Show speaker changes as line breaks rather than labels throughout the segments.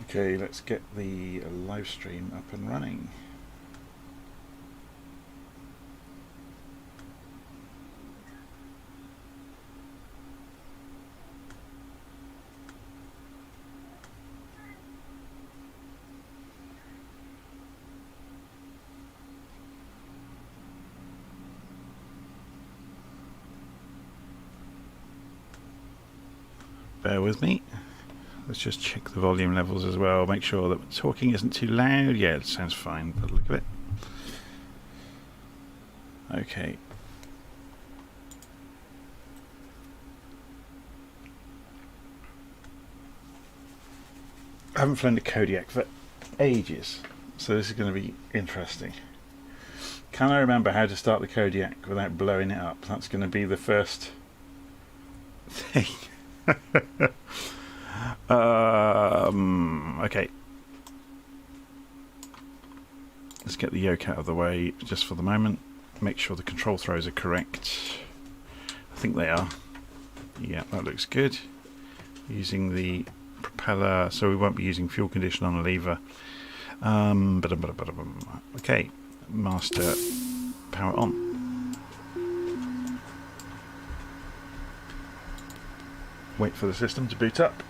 Okay, let's get the live stream up and running. Bear with me. Let's just check the volume levels as well, make sure that talking isn't too loud. Yeah, it sounds fine by the look of it. Okay. I haven't flown the Kodiak for ages, so this is going to be interesting. Can I remember how to start the Kodiak without blowing it up? That's going to be the first thing. Okay. Let's get the yoke out of the way just for the moment. Make sure the control throws are correct. I think they are. Yeah, that looks good. Using the propeller, so we won't be using fuel condition on a lever. Okay, master power on. Wait for the system to boot up.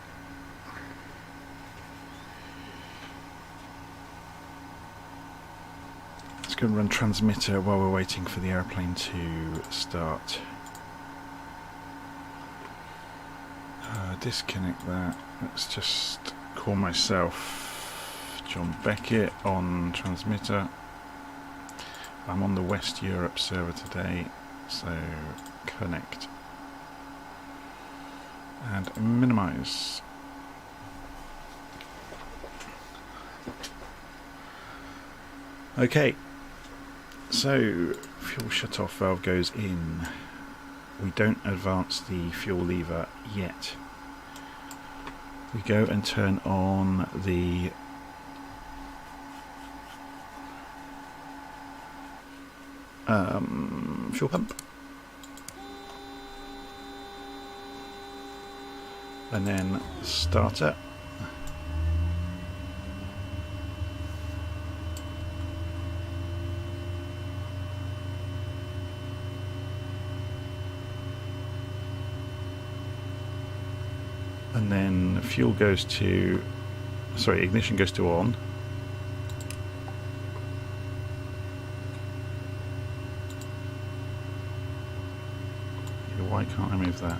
Let's go and run transmitter while we're waiting for the airplane to start. Disconnect that. Let's just call myself John Beckett on transmitter. I'm on the West Europe server today, so connect and minimize. Okay, so fuel shut-off valve goes in. We don't advance the fuel lever yet. We go and turn on the fuel pump. And then starter. And then fuel goes to, sorry, ignition goes to on. Yeah, why can't I move that?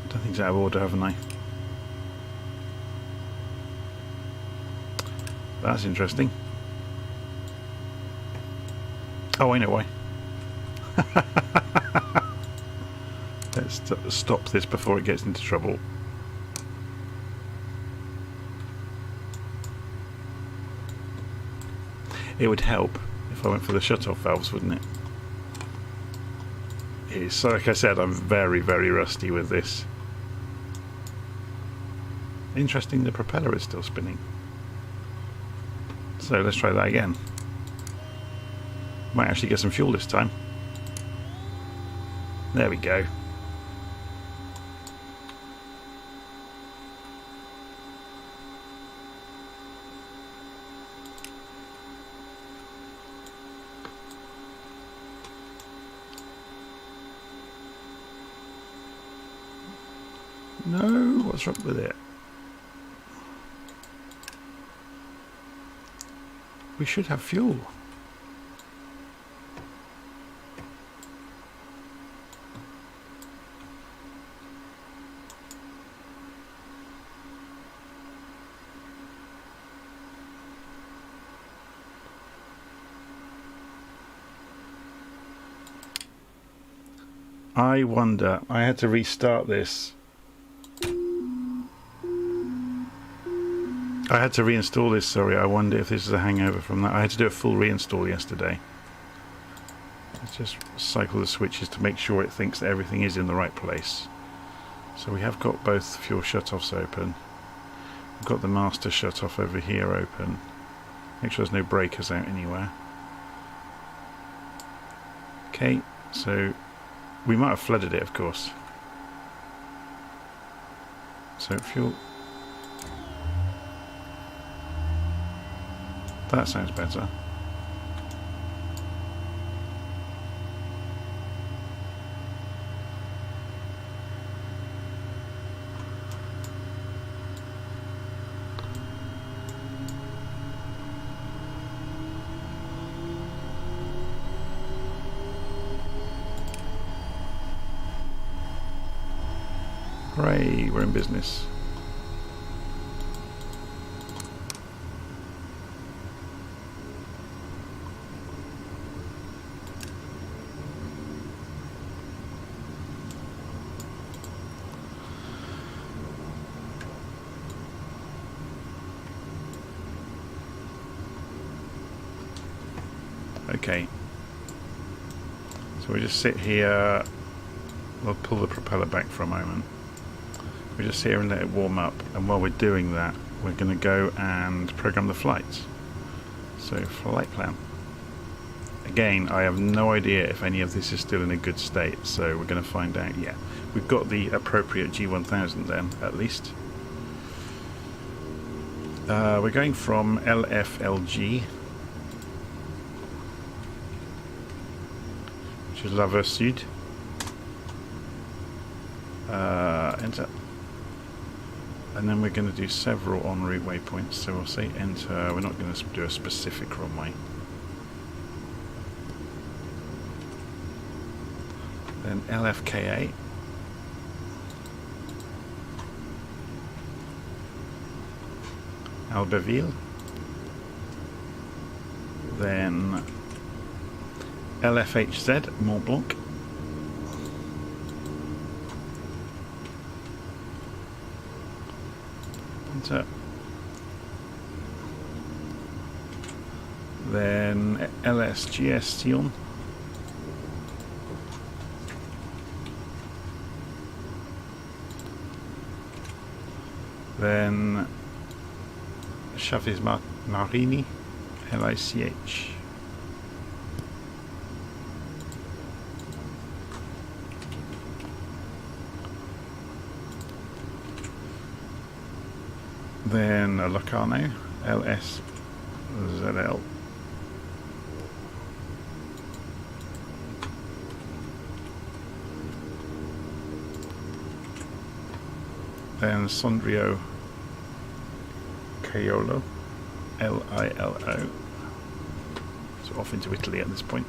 I don't think it's out of order, haven't I? That's interesting. Oh, I know why. Let's stop this before it gets into trouble. It would help if I went for the shut-off valves, wouldn't it? It's, like I said, I'm very, very rusty with this. Interesting, the propeller is still spinning. So let's try that again. Might actually get some fuel this time. There we go. No, what's wrong with it? We should have fuel. I wonder, I had to restart this. I had to reinstall this, sorry. I wonder if this is a hangover from that. I had to do a full reinstall yesterday. Let's just cycle the switches to make sure it thinks that everything is in the right place. So we have got both fuel shutoffs open. We've got the master shutoff over here open. Make sure there's no breakers out anywhere. Okay, so we might have flooded it, of course. So fuel. That sounds better. Hooray, we're in business. Okay. So we just sit here. We'll pull the propeller back for a moment. We just sit here and let it warm up, and while we're doing that, we're going to go and program the flights. So flight plan. Again, I have no idea if any of this is still in a good state, so we're going to find out. Yeah, we've got the appropriate G1000 then, at least. We're going from LFLG, which is La Versoud. Enter. And then we're going to do several en route waypoints, so we'll say enter. We're not going to do a specific runway. Then LFKA. Albeville. Then LFHZ, Mont Blanc. Enter. Then LSGS Sion. Then Chavez Marini, LICH. Then Locarno, LSZL. Then Sondrio Caiolo, LILO. So off into Italy at this point.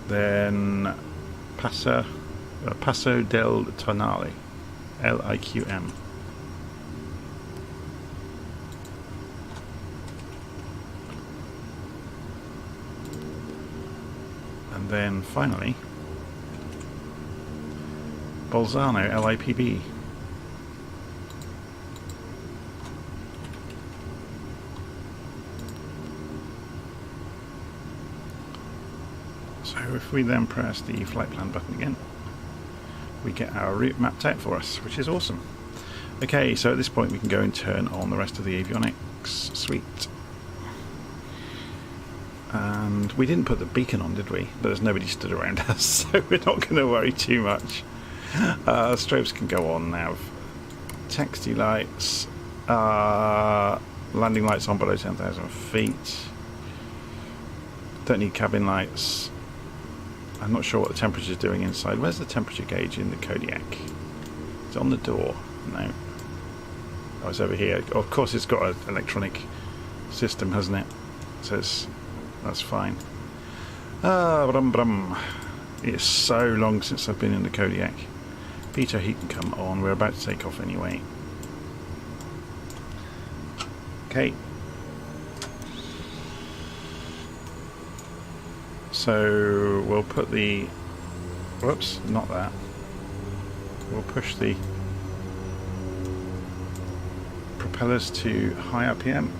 Then Passo del Tonale, LIQM. And then finally Bolzano, LIPB. So if we then press the flight plan button again, we get our route mapped out for us, which is awesome. Okay, so at this point we can go and turn on the rest of the avionics suite. And we didn't put the beacon on, did we? But there's nobody stood around us, so we're not going to worry too much. Strobes can go on now. Taxi lights, landing lights on below 10,000 feet. Don't need cabin lights. I'm not sure what the temperature is doing inside. Where's the temperature gauge in the Kodiak? Is it on the door? No. Oh, it's over here. Oh, of course it's got an electronic system, hasn't it? So that's fine. Brum brum. It's so long since I've been in the Kodiak. Peter, he can come on. We're about to take off anyway. Okay. So we'll put the... Whoops, not that. We'll push the propellers to high RPM.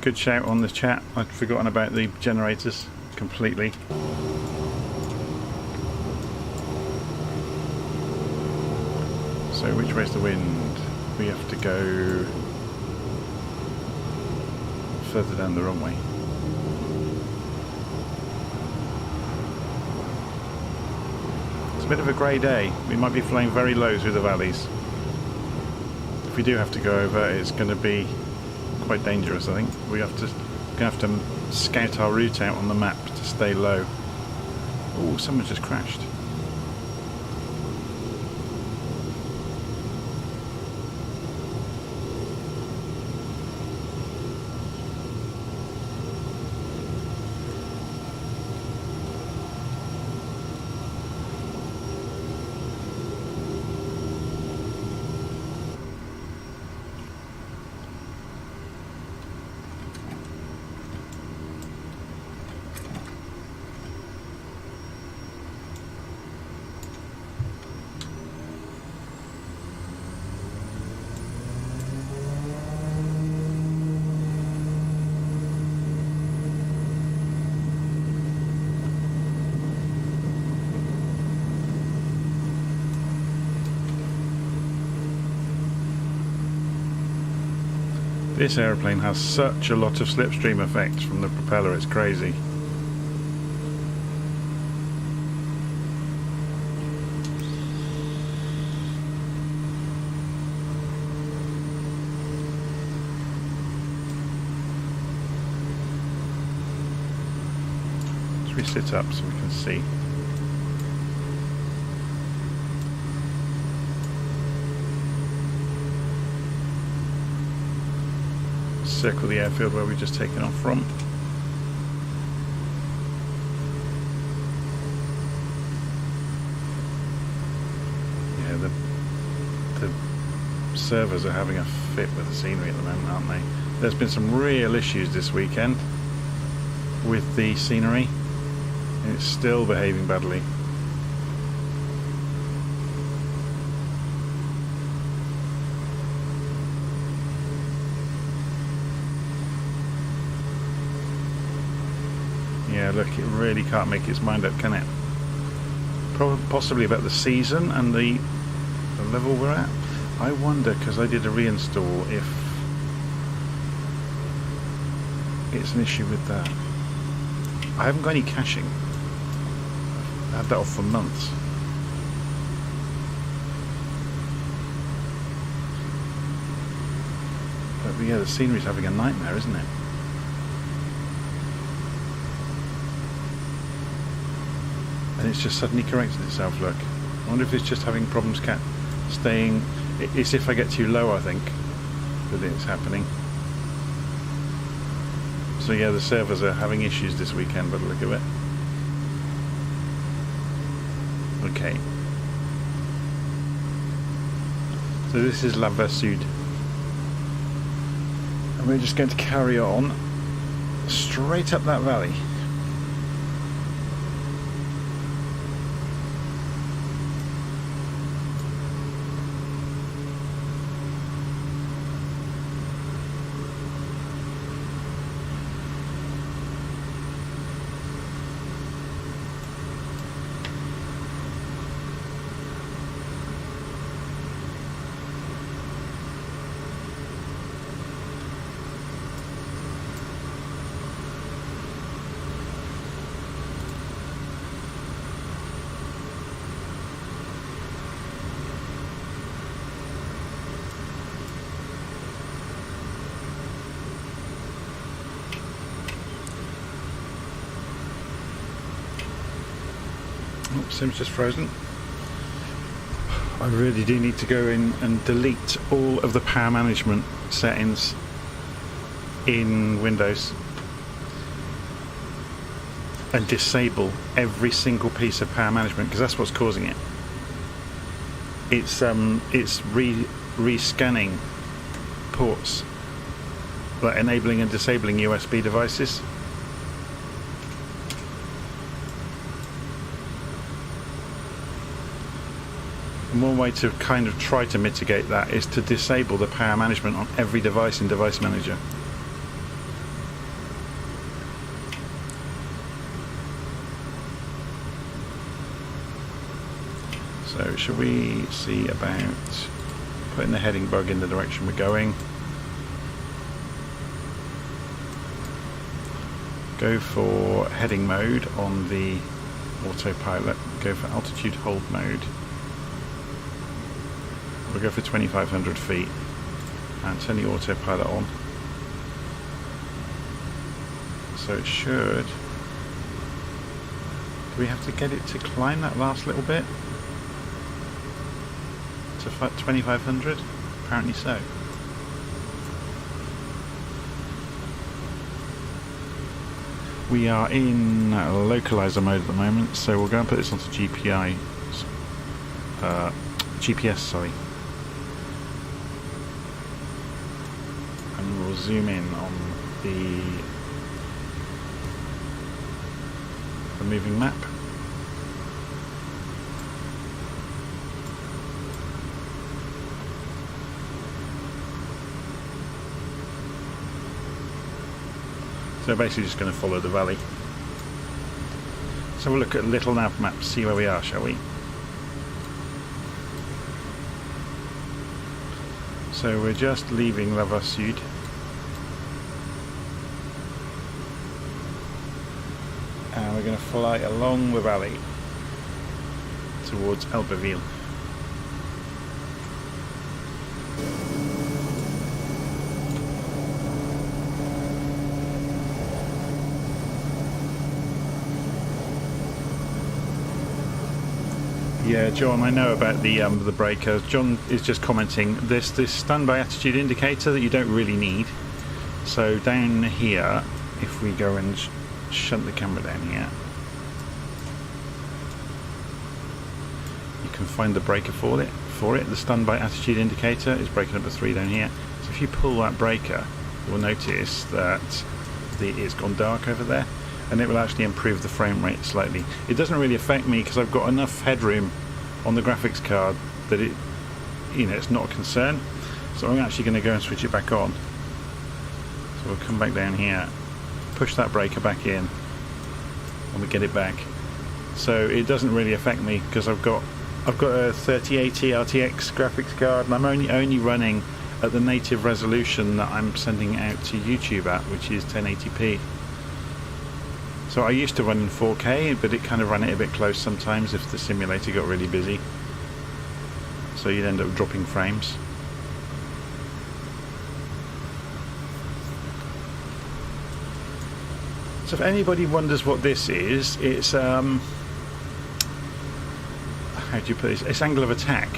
Good shout on the chat. I'd forgotten about the generators completely. So which way's the wind? We have to go further down the wrong way. It's a bit of a grey day. We might be flying very low through the valleys. If we do have to go over, it's going to be quite dangerous, I think. We're going to have to scout our route out on the map to stay low. Oh, someone just crashed. This aeroplane has such a lot of slipstream effect from the propeller, it's crazy. Let's re-sit up so we can see. Circle the airfield where we've just taken off from. Yeah, the servers are having a fit with the scenery at the moment, aren't they? There's been some real issues this weekend with the scenery, and it's still behaving badly. Yeah, look, it really can't make its mind up, can it? Possibly about the season and the level we're at. I wonder, because I did a reinstall, if it's an issue with that. I haven't got any caching. I've had that off for months. But yeah, the scenery's having a nightmare, isn't it? And it's just suddenly corrected itself, look. I wonder if it's just having problems staying. It's if I get too low, I think, that it's happening. So yeah, the servers are having issues this weekend, by the look of it. Okay. So this is Versoud. And we're just going to carry on straight up that valley. Oh, sim's just frozen. I really do need to go in and delete all of the power management settings in Windows and disable every single piece of power management, because that's what's causing it. It's re-scanning ports, like enabling and disabling USB devices. And one way to kind of try to mitigate that is to disable the power management on every device in Device Manager. So should we see about putting the heading bug in the direction we're going? Go for heading mode on the autopilot. Go for altitude hold mode. We'll go for 2,500 feet and turn the autopilot on. So it should. Do we have to get it to climb that last little bit? To 2,500? Apparently so. We are in localizer mode at the moment, so we'll go and put this onto GPS, sorry. And we'll zoom in on the moving map. So basically just going to follow the valley. So we'll look at a little nav map, see where we are, shall we? So we're just leaving Versoud. And we're going to fly along the valley towards Elberville. Yeah, John, I know about the breaker. John is just commenting this standby attitude indicator that you don't really need. So down here, if we go and shunt the camera down here, you can find the breaker for it. The standby attitude indicator is breaking up to 3 down here. So if you pull that breaker, you'll notice that it's gone dark over there, and it will actually improve the frame rate slightly. It doesn't really affect me because I've got enough headroom on the graphics card that it's not a concern. So I'm actually going to go and switch it back on. So we'll come back down here, push that breaker back in, and we get it back. So it doesn't really affect me because I've got a 3080 RTX graphics card, and I'm only running at the native resolution that I'm sending out to YouTube at, which is 1080p. So I used to run in 4K, but it kind of ran it a bit close sometimes if the simulator got really busy. So you'd end up dropping frames. So if anybody wonders what this is, it's how do you put this? It's angle of attack.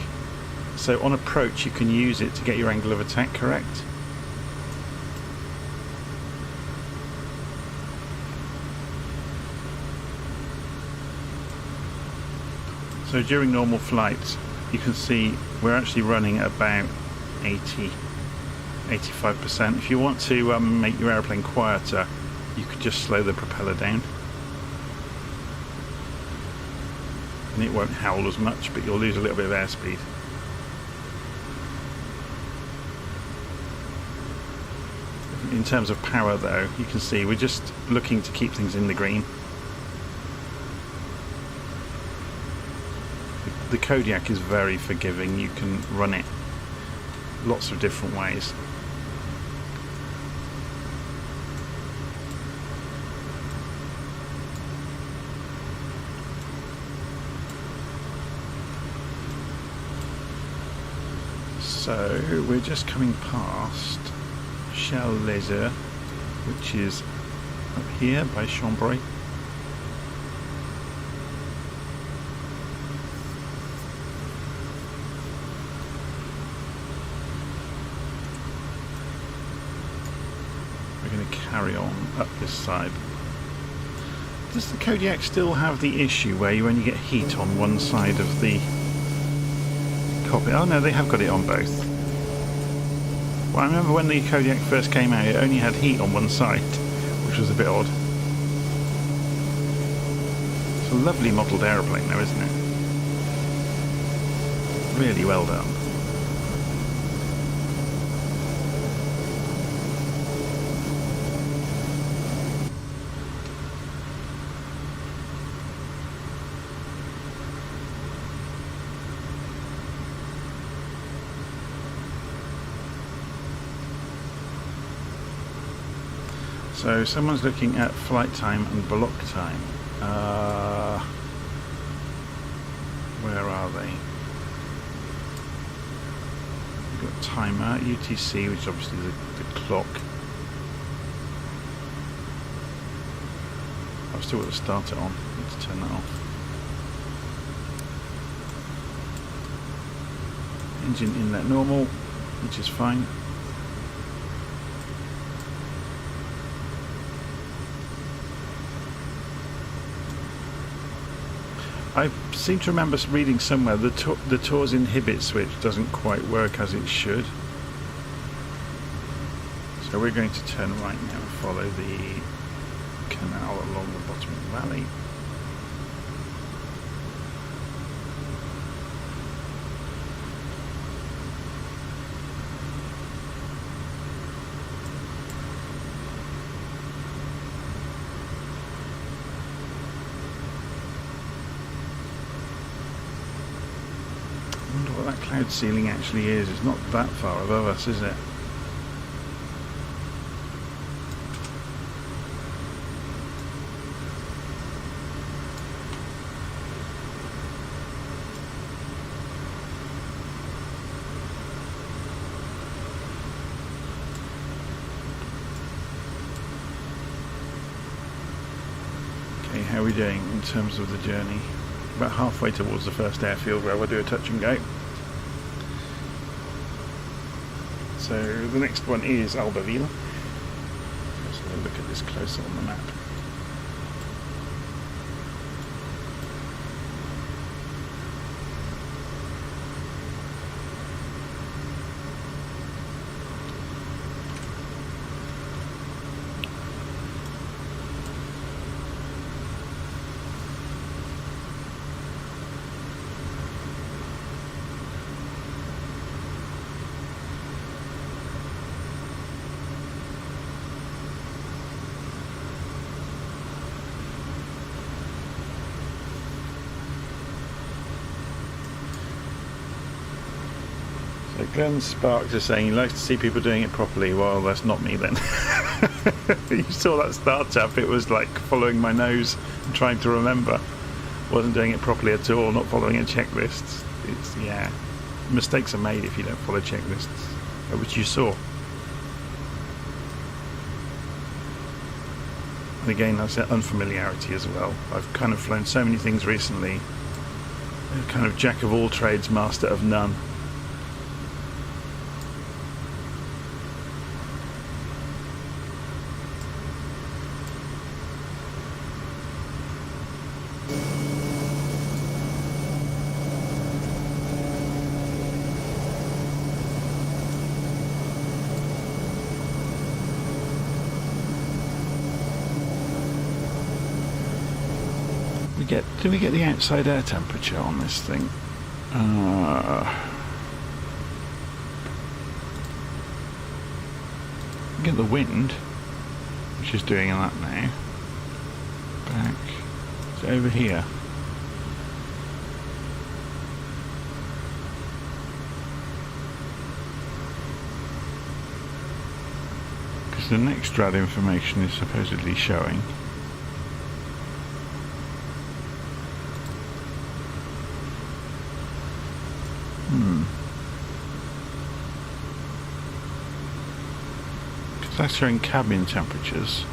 So on approach you can use it to get your angle of attack correct. So during normal flights, you can see we're actually running about 85%. If you want to make your aeroplane quieter, you could just slow the propeller down. And it won't howl as much, but you'll lose a little bit of airspeed. In terms of power though, you can see we're just looking to keep things in the green. The Kodiak is very forgiving. You can run it lots of different ways. So we're just coming past Châles, which is up here by Chambray. We're going to carry on up this side. Does the Kodiak still have the issue where you only get heat on one side of the cockpit? Oh no, they have got it on both. Well, I remember when the Kodiak first came out, it only had heat on one side, which was a bit odd. It's a lovely modelled aeroplane though, isn't it? Really well done. So someone's looking at flight time and block time. Where are they? We've got timer, UTC, which is obviously the clock. I've still got the starter on. Need to turn that off. Engine inlet normal, which is fine. I seem to remember reading somewhere the TORS inhibit switch doesn't quite work as it should. So we're going to turn right now and follow the canal along the bottom of the valley. I wonder what that cloud ceiling actually is. It's not that far above us, is it? Okay, how are we doing in terms of the journey? About halfway towards the first airfield where we'll do a touch and go. So the next one is Albeville. Let's have a look at this closer on the map. So Glenn Sparks is saying he likes to see people doing it properly. Well, that's not me then. You saw that startup, it was like following my nose and trying to remember. Wasn't doing it properly at all, not following a checklist. It's, yeah, mistakes are made if you don't follow checklists, which you saw. And again, that's unfamiliarity as well. I've kind of flown so many things recently. I'm kind of jack of all trades, master of none. Did we get the outside air temperature on this thing? Get the wind, which is doing that now. Back. It's over here. Because the next rad information is supposedly showing. Because that's showing cabin temperatures.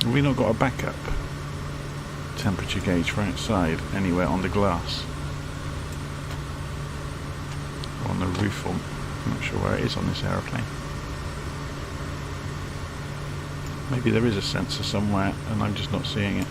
Have we not got a backup temperature gauge for outside anywhere on the glass? Or on the roof, or I'm not sure where it is on this aeroplane. Maybe there is a sensor somewhere and I'm just not seeing it.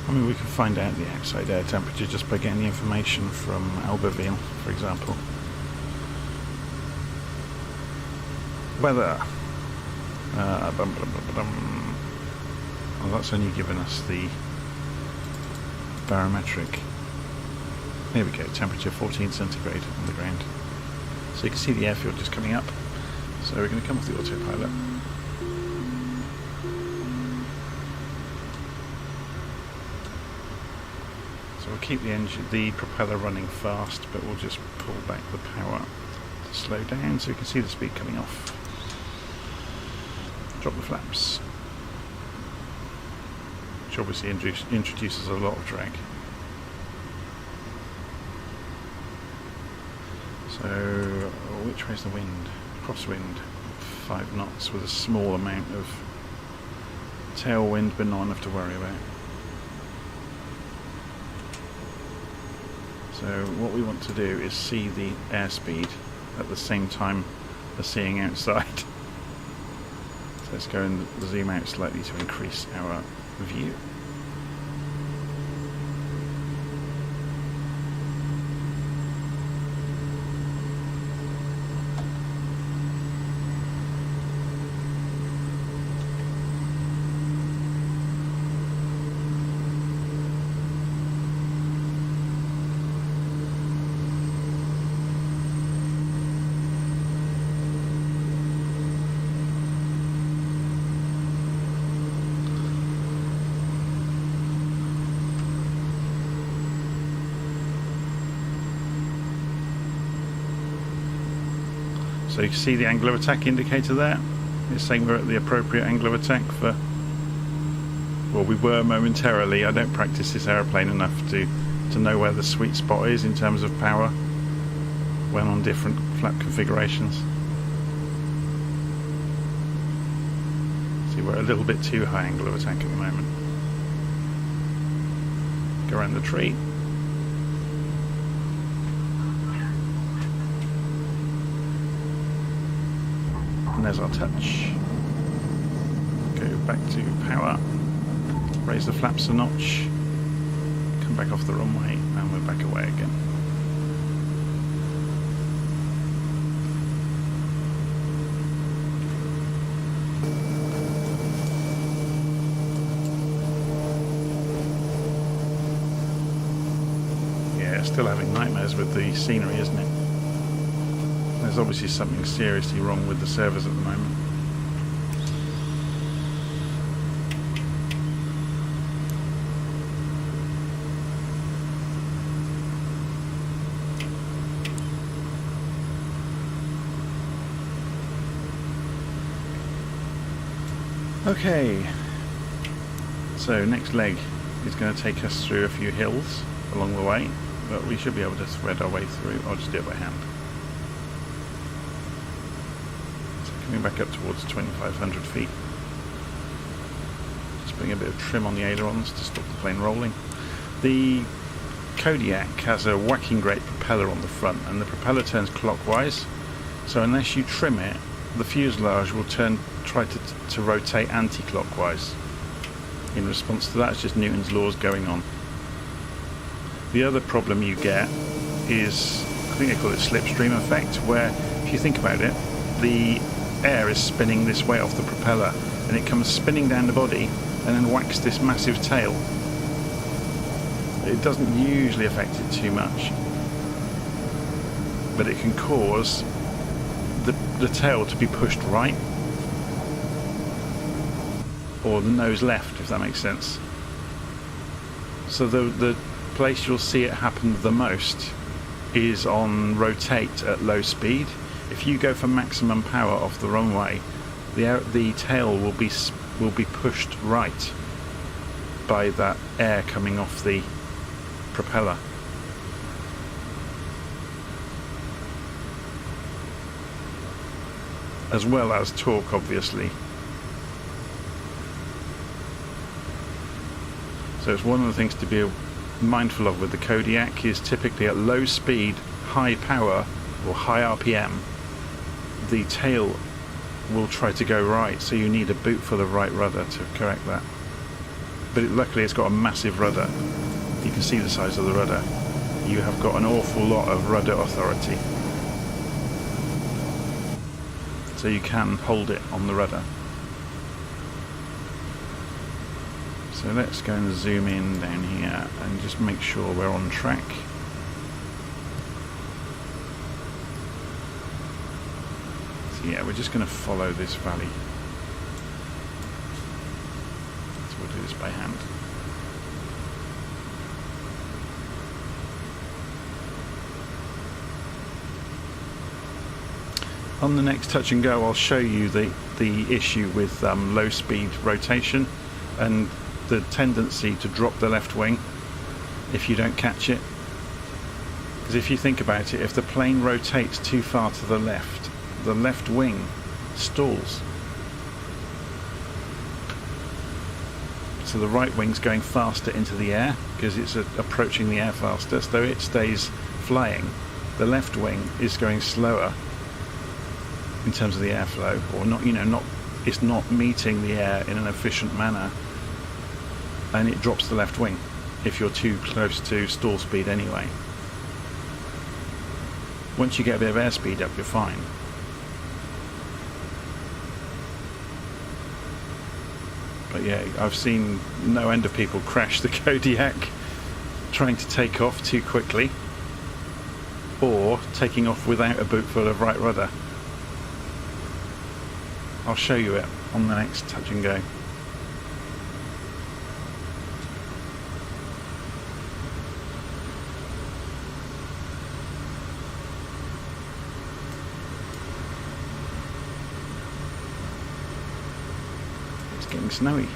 I mean, we can find out the outside air temperature just by getting the information from Albeville, for example. Weather. Well, that's only given us the barometric. Here we go, temperature 14 centigrade on the ground. So you can see the airfield just coming up. So we're going to come off the autopilot. So we'll keep the propeller running fast, but we'll just pull back the power to slow down so you can see the speed coming off. Drop the flaps. Which obviously introduces a lot of drag. So, which way's the wind? Crosswind, 5 knots with a small amount of tailwind, but not enough to worry about. So what we want to do is see the airspeed at the same time as seeing outside. So let's go and zoom out slightly to increase our view. So you can see the angle of attack indicator there. It's saying we're at the appropriate angle of attack for, well, we were momentarily. I don't practice this aeroplane enough to know where the sweet spot is in terms of power when on different flap configurations. See, we're a little bit too high angle of attack at the moment. Go around the tree. And there's our touch. Go back to power, raise the flaps a notch, come back off the runway, and we're back away again. Yeah, still having nightmares with the scenery, isn't it? There's obviously something seriously wrong with the servers at the moment. Okay, so next leg is going to take us through a few hills along the way, but we should be able to thread our way through. I'll just do it by hand. Coming back up towards 2,500 feet. Just putting a bit of trim on the ailerons to stop the plane rolling. The Kodiak has a whacking great propeller on the front, and the propeller turns clockwise, so unless you trim it, the fuselage will try to rotate anti-clockwise. In response to that, it's just Newton's laws going on. The other problem you get is, I think they call it slipstream effect, where if you think about it, the air is spinning this way off the propeller and it comes spinning down the body and then whacks this massive tail. It doesn't usually affect it too much, but it can cause the tail to be pushed right or the nose left, if that makes sense. So the place you'll see it happen the most is on rotate at low speed. If you go for maximum power off the runway, the tail will be pushed right by that air coming off the propeller. As well as torque, obviously. So it's one of the things to be mindful of with the Kodiak is typically at low speed, high power or high RPM, the tail will try to go right, so you need a boot full of right rudder to correct that. But luckily it's got a massive rudder. You can see the size of the rudder. You have got an awful lot of rudder authority. so you can hold it on the rudder. So let's go and zoom in down here and just make sure we're on track. So yeah, we're just going to follow this valley. So we'll do this by hand. On the next touch and go, I'll show you the issue with low speed rotation and the tendency to drop the left wing if you don't catch it. Because if you think about it, if the plane rotates too far to the left wing stalls. So the right wing's going faster into the air because it's approaching the air faster, so it stays flying. The left wing is going slower in terms of the airflow, or not, it's not meeting the air in an efficient manner, and it drops the left wing if you're too close to stall speed anyway. Once you get a bit of airspeed up, you're fine. But yeah, I've seen no end of people crash the Kodiak trying to take off too quickly, or taking off without a boot full of right rudder. I'll show you it on the next touch and go. It's getting snowy.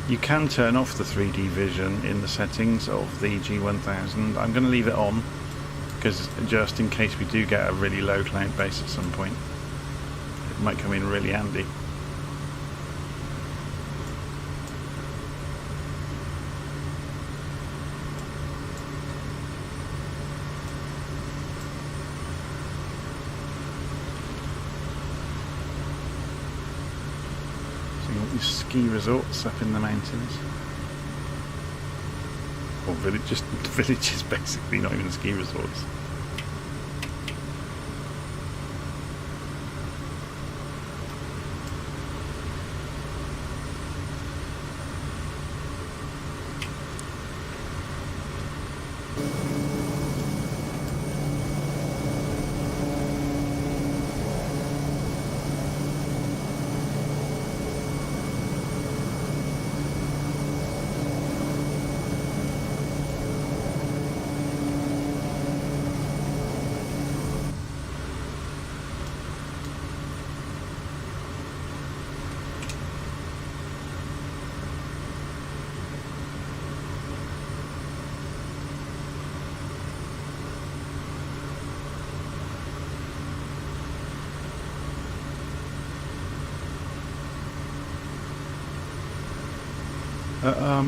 You can turn off the 3D vision in the settings of the G1000. I'm going to leave it on because just in case we do get a really low cloud base at some point, it might come in really handy. Ski resorts up in the mountains, or villages basically, not even ski resorts.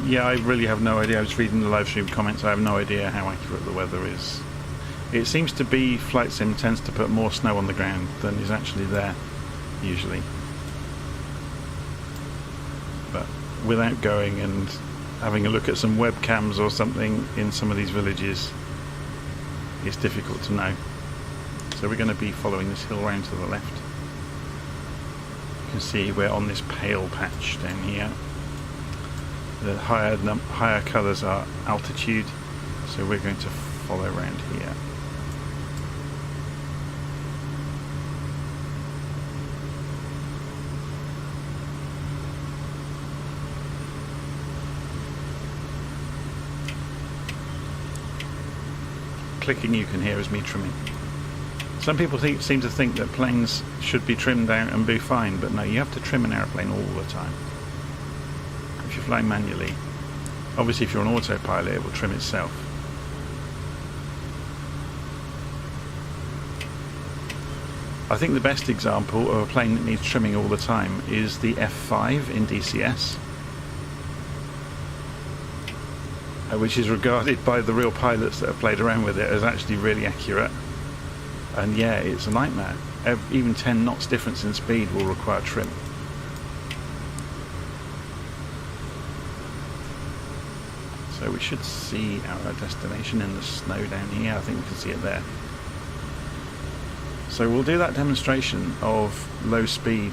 Yeah, I really have no idea. I was reading the live stream comments. I have no idea how accurate the weather is. It seems to be Flight Sim tends to put more snow on the ground than is actually there, usually. But without going and having a look at some webcams or something in some of these villages, it's difficult to know. So we're going to be following this hill round to the left. You can see we're on this pale patch down here. The higher colours are altitude, so we're going to follow around here. Clicking you can hear is me trimming. Some people seem to think that planes should be trimmed out and be fine, but no, you have to trim an airplane all the time. If you're flying manually, obviously if you're on autopilot it will trim itself. I think the best example of a plane that needs trimming all the time is the F5 in DCS, which is regarded by the real pilots that have played around with it as actually really accurate. And yeah, it's a nightmare. Even 10 knots difference in speed will require trim. So we should see our destination in the snow down here. I think we can see it there. So we'll do that demonstration of low speed.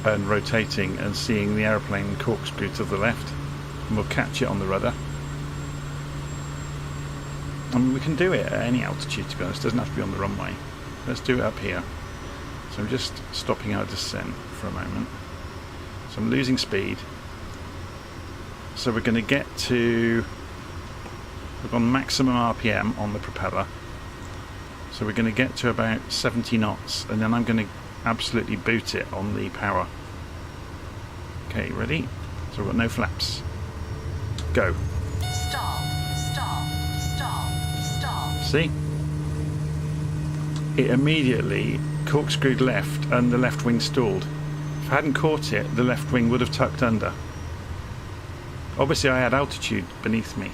And rotating and seeing the aeroplane corkscrew to the left, and we'll catch it on the rudder. I mean, we can do it at any altitude, to be honest. It doesn't have to be on the runway. Let's do it up here. So I'm just stopping our descent for a moment. So I'm losing speed. So we're going to get to, we've gone maximum RPM on the propeller. So we're going to get to about 70 knots, and then I'm going to absolutely boot it on the power. Okay, ready? So we've got no flaps. Go.
Stop, stop, stop, stop.
See? It immediately corkscrewed left and the left wing stalled. If I hadn't caught it, the left wing would have tucked under. Obviously I had altitude beneath me.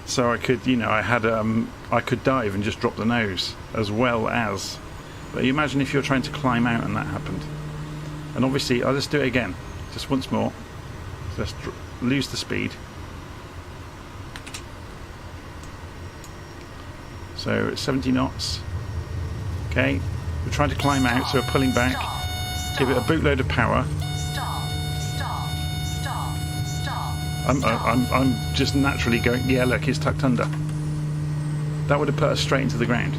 So I could, you know, I could dive and just drop the nose, as well as. But you imagine if you're trying to climb out and that happened. And obviously, I'll just do it again, just once more. So let's lose the speed. So it's 70 knots. Okay, we're trying to climb out, so we're pulling back. Give it a bootload of power. I'm just naturally going, yeah, look, it's tucked under. That would have put us straight into the ground.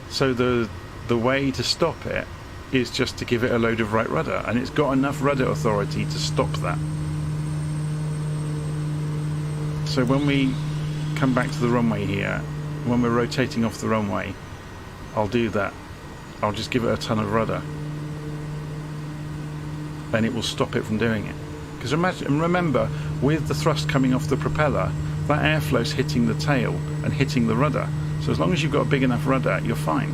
So the way to stop it is just to give it a load of right rudder, and it's got enough rudder authority to stop that. So when we come back to the runway here, when we're rotating off the runway, I'll do that. I'll just give it a ton of rudder and it will stop it from doing it. Because remember, with the thrust coming off the propeller, that airflow's hitting the tail and hitting the rudder. So as long as you've got a big enough rudder, you're fine.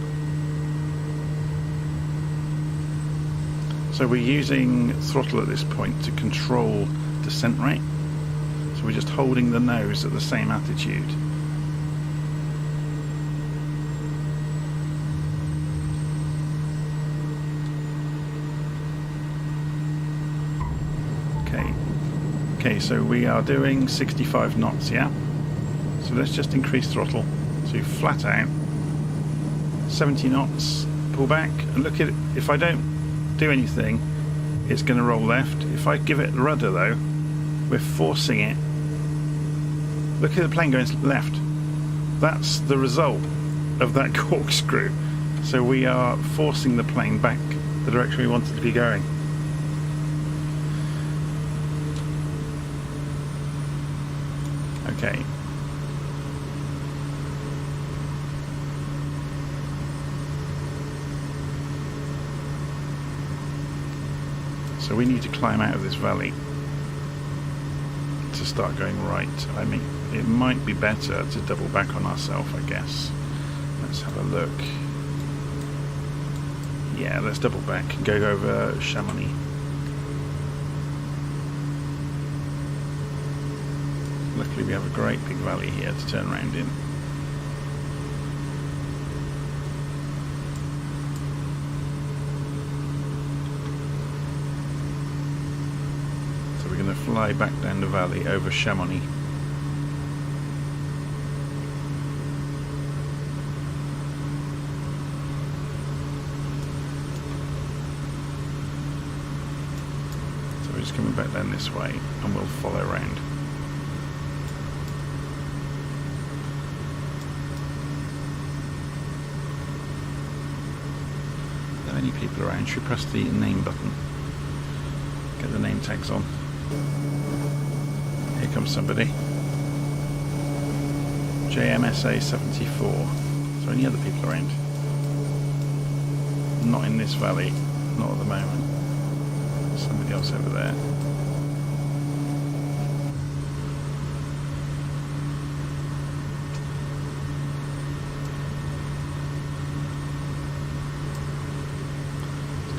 So we're using throttle at this point to control descent rate. So we're just holding the nose at the same attitude. Okay, so we are doing 65 knots, yeah? So let's just increase throttle to flat out. 70 knots, pull back, and look at it. If I don't do anything, it's going to roll left. If I give it rudder though, we're forcing it. Look at the plane going left. That's the result of that corkscrew. So we are forcing the plane back the direction we want it to be going. Okay. So we need to climb out of this valley to start going right. I mean, it might be better to double back on ourselves, I guess. Let's have a look. Yeah, let's double back and go over Chamonix. Luckily we have a great big valley here to turn around in. So we're going to fly back down the valley over Chamonix. So we're just coming back down this way and we'll follow around. Any people around, should press the name button, get the name tags on. Here comes somebody. JMSA 74. Is there any other people around? Not in this valley, not at the moment. Somebody else over there.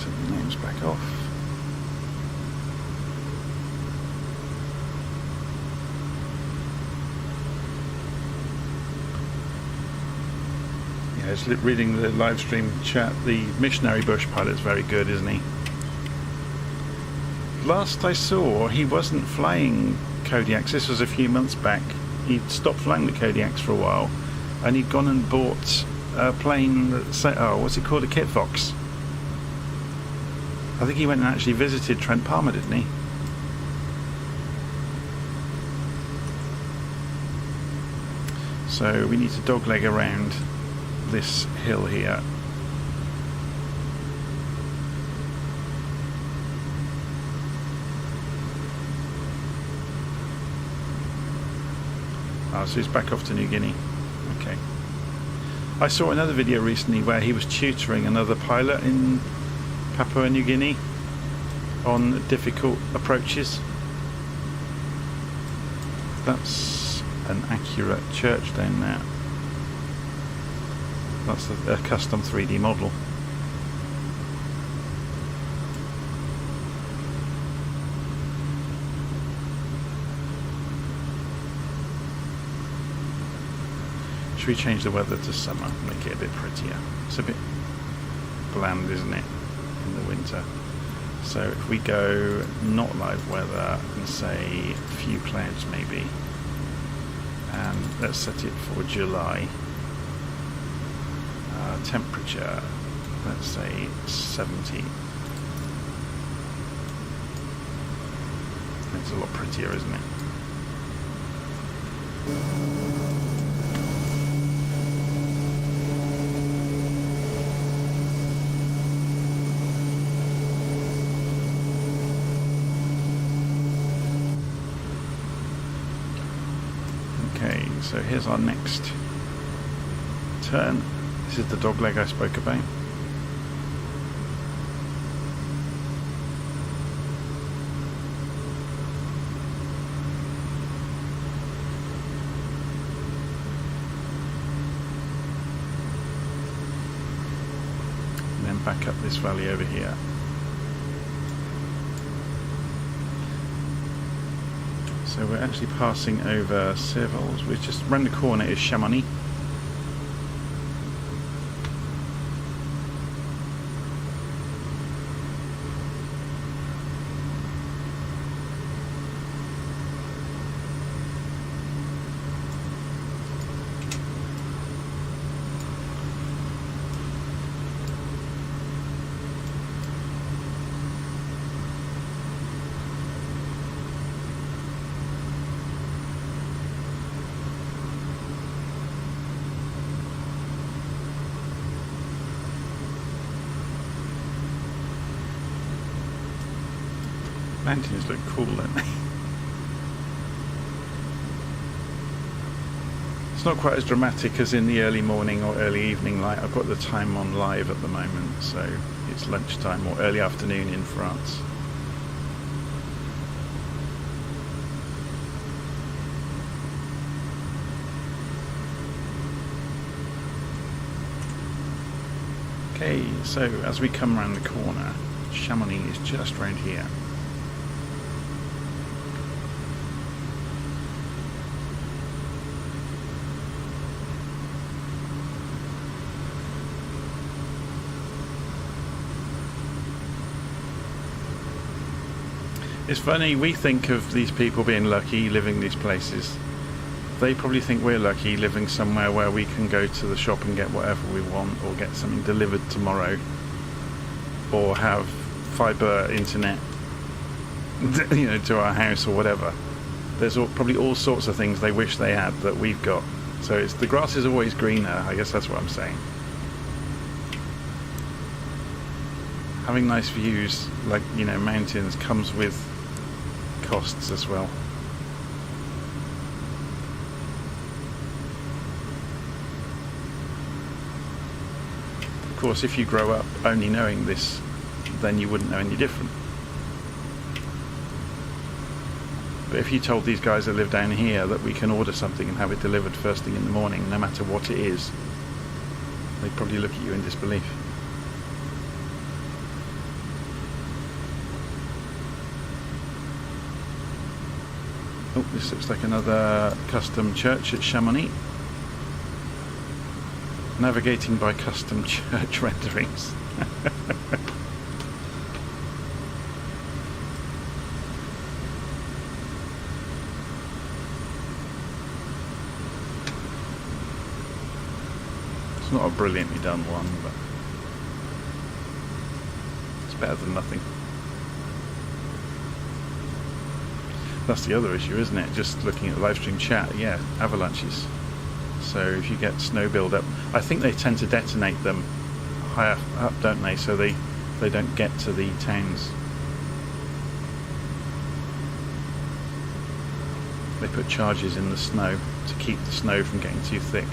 Turn the names back off. Yeah, I was reading the live stream chat. The missionary bush pilot's very good, isn't he? Last I saw, he wasn't flying Kodiaks. This was a few months back. He'd stopped flying the Kodiaks for a while, and he'd gone and bought a plane. What's it called? A Kit Fox. I think he went and actually visited Trent Palmer, didn't he? So we need to dogleg around this hill here. Oh, so he's back off to New Guinea. Okay. I saw another video recently where he was tutoring another pilot in Papua New Guinea on difficult approaches. That's an accurate church down there. That's a custom 3D model. Should we change the weather to summer, make it a bit prettier? It's a bit bland, isn't it, in the winter? So if we go not live weather and say a few clouds maybe, and let's set it for July. Temperature, let's say 70. It's a lot prettier, isn't it? Okay, so here's our next turn. This is the dogleg I spoke about. And then back up this valley over here. So we're actually passing over Servols. We're just round the corner is Chamonix. Mountains look cool, don't they? It's not quite as dramatic as in the early morning or early evening light. I've got the time on live at the moment, so it's lunchtime or early afternoon in France. Okay, so as we come around the corner, Chamonix is just round here. It's funny, we think of these people being lucky living these places. They probably think we're lucky living somewhere where we can go to the shop and get whatever we want, or get something delivered tomorrow, or have fibre internet, you know, to our house or whatever. There's probably all sorts of things they wish they had that we've got. So it's, the grass is always greener, I guess that's what I'm saying. Having nice views, like, you know, mountains, comes with costs as well. Of course, if you grow up only knowing this, then you wouldn't know any different. But if you told these guys that live down here that we can order something and have it delivered first thing in the morning, no matter what it is, they'd probably look at you in disbelief. Oh, this looks like another custom church at Chamonix. Navigating by custom church renderings. It's not a brilliantly done one, but it's better than nothing. That's the other issue, isn't it? Just looking at the live stream chat, yeah, avalanches. So if you get snow build-up, I think they tend to detonate them higher up, don't they? So they don't get to the towns. They put charges in the snow to keep the snow from getting too thick.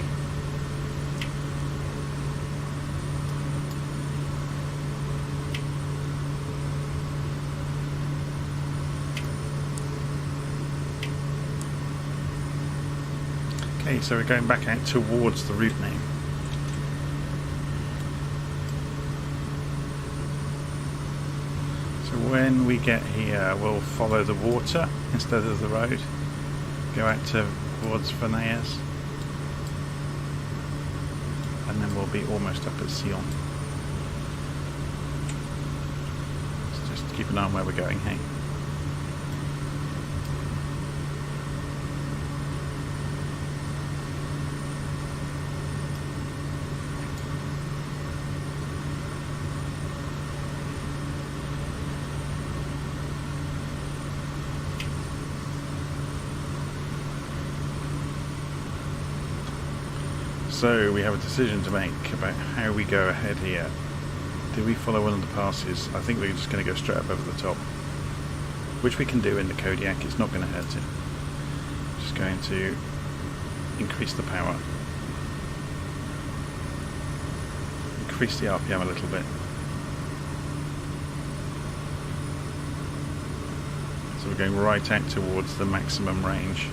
Okay, so we're going back out towards the route now. So when we get here, we'll follow the water instead of the road. Go out towards Versoud, and then we'll be almost up at Sion. So just keep an eye on where we're going, hey? So we have a decision to make about how we go ahead here. Do we follow one of the passes? I think we're just going to go straight up over the top, which we can do in the Kodiak. It's not going to hurt it. Just going to increase the power, increase the RPM a little bit. So we're going right out towards the maximum range.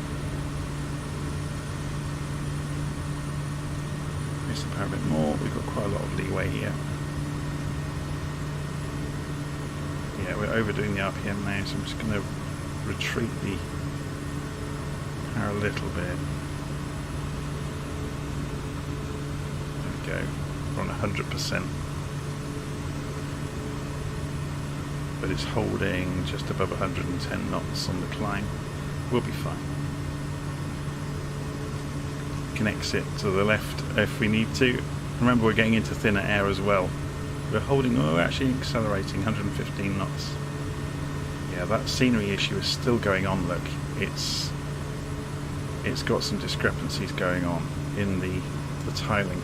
The power a bit more. We've got quite a lot of leeway here. Yeah, we're overdoing the RPM now, so I'm just going to retreat the power a little bit. There we go. We're on 100%. But it's holding just above 110 knots on the climb. We'll be fine. Can exit to the left if we need to. Remember, we're getting into thinner air as well. We're holding, we're actually accelerating 115 knots. Yeah, that scenery issue is still going on. Look, it's got some discrepancies going on in the tiling.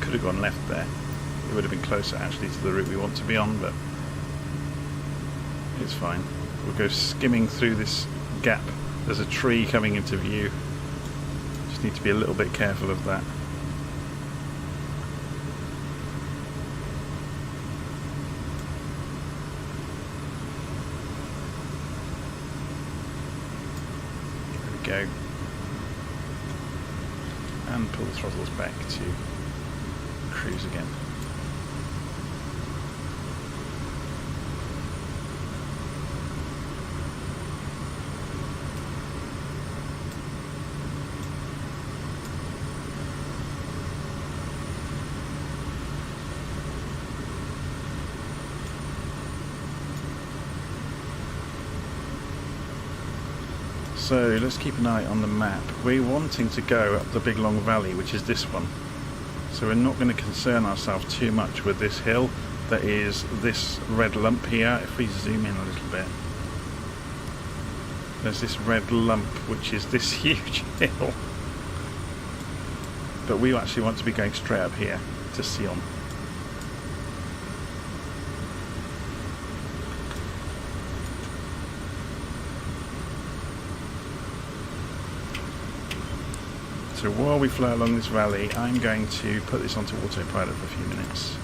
Could have gone left there. It would have been closer actually to the route we want to be on, but it's fine. We'll go skimming through this gap. There's a tree coming into view. Just need to be a little bit careful of that. There we go. And pull the throttles back to cruise again. So let's keep an eye on the map. We're wanting to go up the big long valley, which is this one. So we're not going to concern ourselves too much with this hill. That is this red lump here. If we zoom in a little bit, there's this red lump, which is this huge hill. But we actually want to be going straight up here to Sion. So while we fly along this valley, I'm going to put this onto autopilot for a few minutes.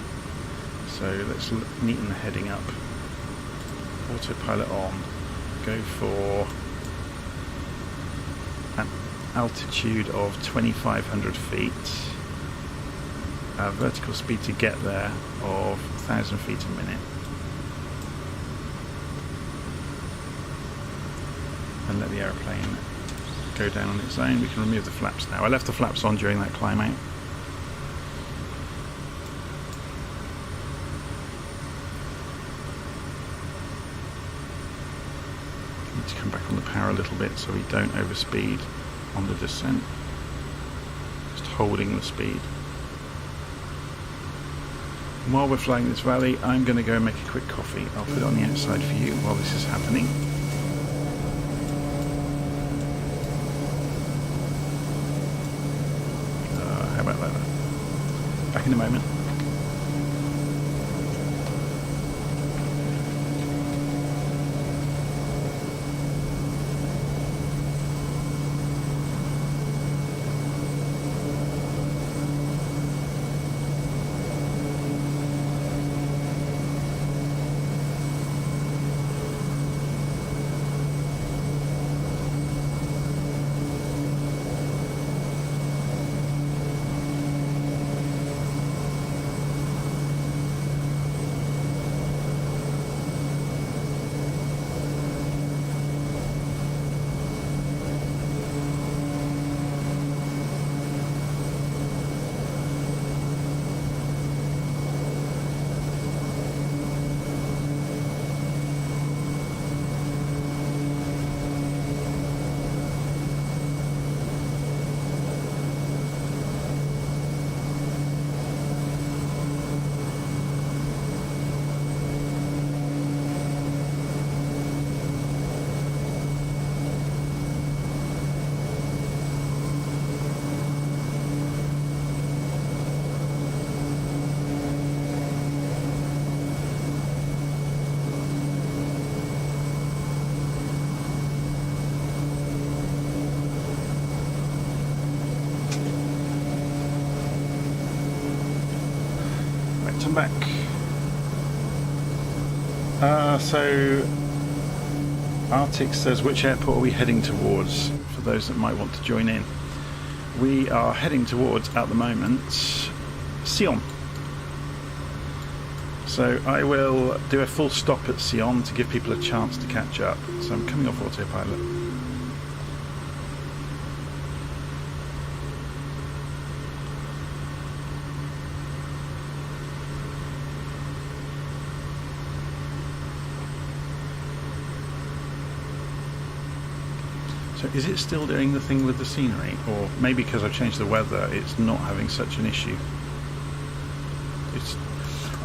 So let's neaten the heading up. Autopilot on. Go for altitude of 2,500 feet. Vertical speed to get there of 1,000 feet a minute. And let the aeroplane go down on its own. We can remove the flaps now. I left the flaps on during that climb out. Need to come back on the power a little bit so we don't overspeed on the descent. Just holding the speed. And while we're flying this valley, I'm going to go and make a quick coffee. I'll put it on the outside for you while this is happening. How about that? Back in a moment. Back. So Arctic says, which airport are we heading towards? For those that might want to join in, we are heading towards, at the moment, Sion. So I will do a full stop at Sion to give people a chance to catch up. So I'm coming off autopilot. So is it still doing the thing with the scenery? Or maybe because I've changed the weather, it's not having such an issue.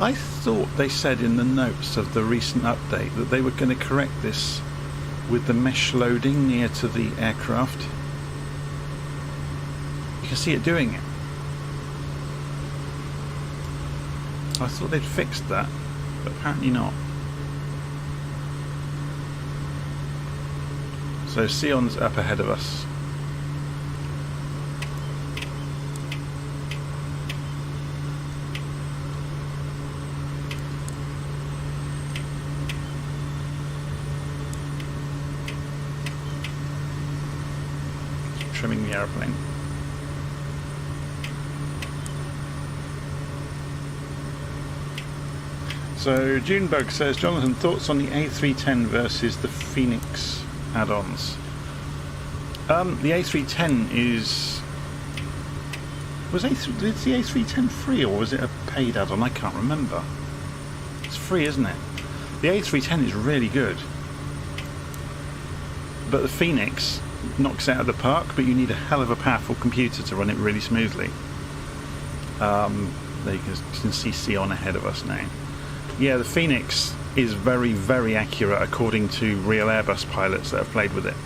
I thought they said in the notes of the recent update that they were going to correct this with the mesh loading near to the aircraft. You can see it doing it. I thought they'd fixed that, but apparently not. So Sion's up ahead of us. Trimming the aeroplane. So Junebug says, Jonathan, thoughts on the A310 versus the Phoenix add-ons? The A310 is... Was the A310 free or was it a paid add-on? I can't remember. It's free, isn't it? The A310 is really good. But the Phoenix knocks it out of the park, but you need a hell of a powerful computer to run it really smoothly. There you can see Sion ahead of us now. Yeah, the Phoenix is very, very accurate according to real Airbus pilots that have played with it.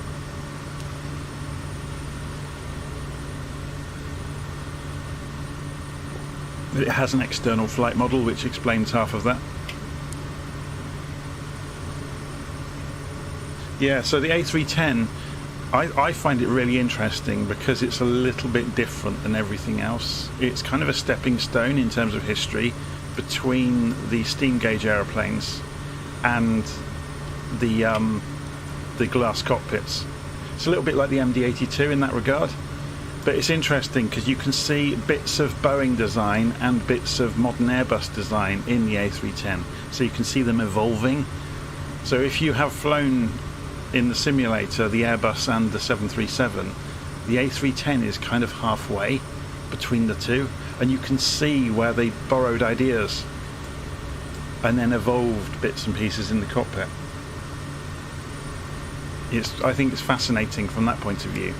It has an external flight model, which explains half of that. Yeah, so the A310, I find it really interesting because it's a little bit different than everything else. It's kind of a stepping stone in terms of history between the steam gauge aeroplanes and the glass cockpits. It's a little bit like the MD-82 in that regard, but it's interesting because you can see bits of Boeing design and bits of modern Airbus design in the A310, so you can see them evolving. So if you have flown in the simulator the Airbus and the 737, the A310 is kind of halfway between the two, and you can see where they borrowed ideas and then evolved bits and pieces in the cockpit. I think it's fascinating from that point of view.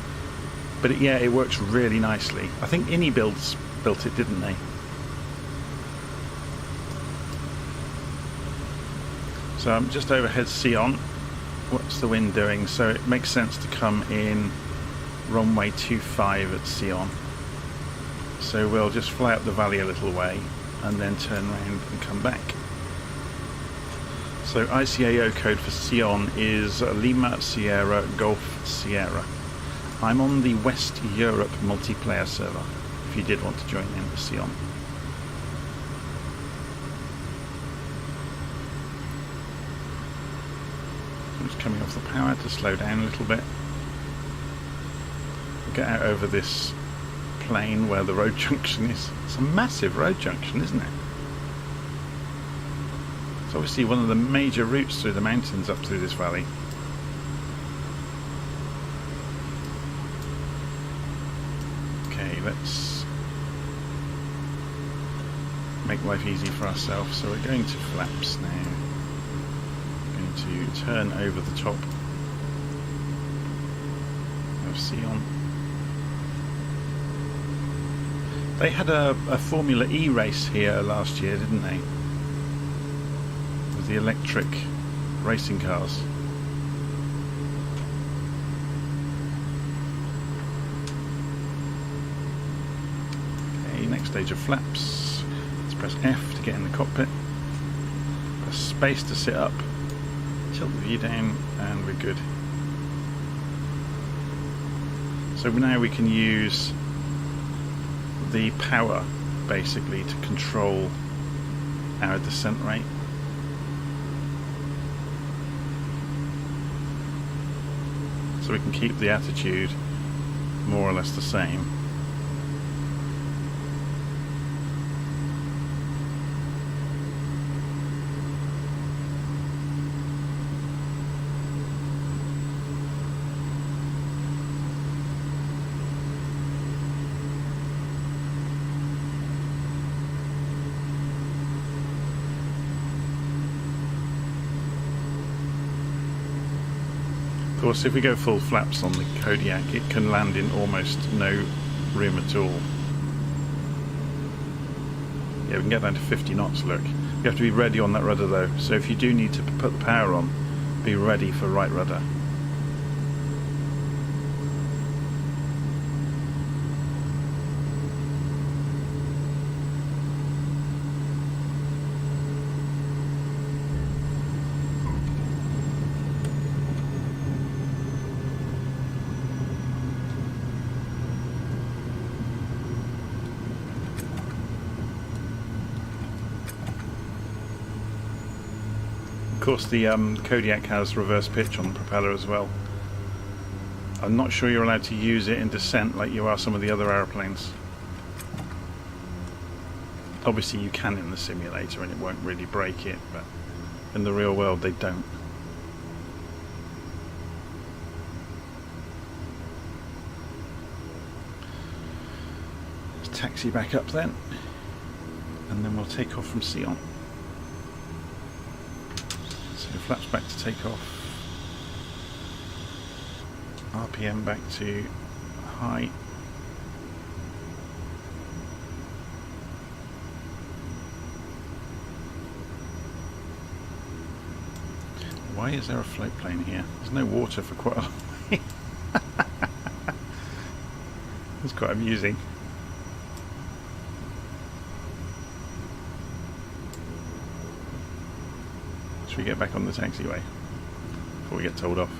But yeah, it works really nicely. I think Ini built it, didn't they? So I'm just overhead Sion. What's the wind doing? So it makes sense to come in runway 25 at Sion. So we'll just fly up the valley a little way and then turn around and come back. So ICAO code for Sion is Lima Sierra Golf Sierra. I'm on the West Europe multiplayer server, if you did want to join in with Sion. I'm just coming off the power to slow down a little bit. We'll get out over this plain where the road junction is. It's a massive road junction, isn't it? It's obviously one of the major routes through the mountains up through this valley. Okay, let's make life easy for ourselves. So we're going to flaps now. Going to turn over the top of Sion. They had a Formula E race here last year, didn't they? With the electric racing cars. Okay, next stage of flaps. Let's press F to get in the cockpit. Press space to sit up. Tilt the view down, and we're good. So now we can use the power basically to control our descent rate. So we can keep the attitude more or less the same. Of course, if we go full flaps on the Kodiak, it can land in almost no room at all. Yeah, we can get down to 50 knots, look. You have to be ready on that rudder though, so if you do need to put the power on, be ready for right rudder. Of course, the Kodiak has reverse pitch on the propeller as well. I'm not sure you're allowed to use it in descent like you are some of the other aeroplanes. Obviously you can in the simulator and it won't really break it, but in the real world they don't. Let's taxi back up then, and then we'll take off from Sion. So flaps back to take off. RPM back to high. Why is there a float plane here? There's no water for quite a long way. That's quite amusing. Should we get back on the taxiway before we get told off?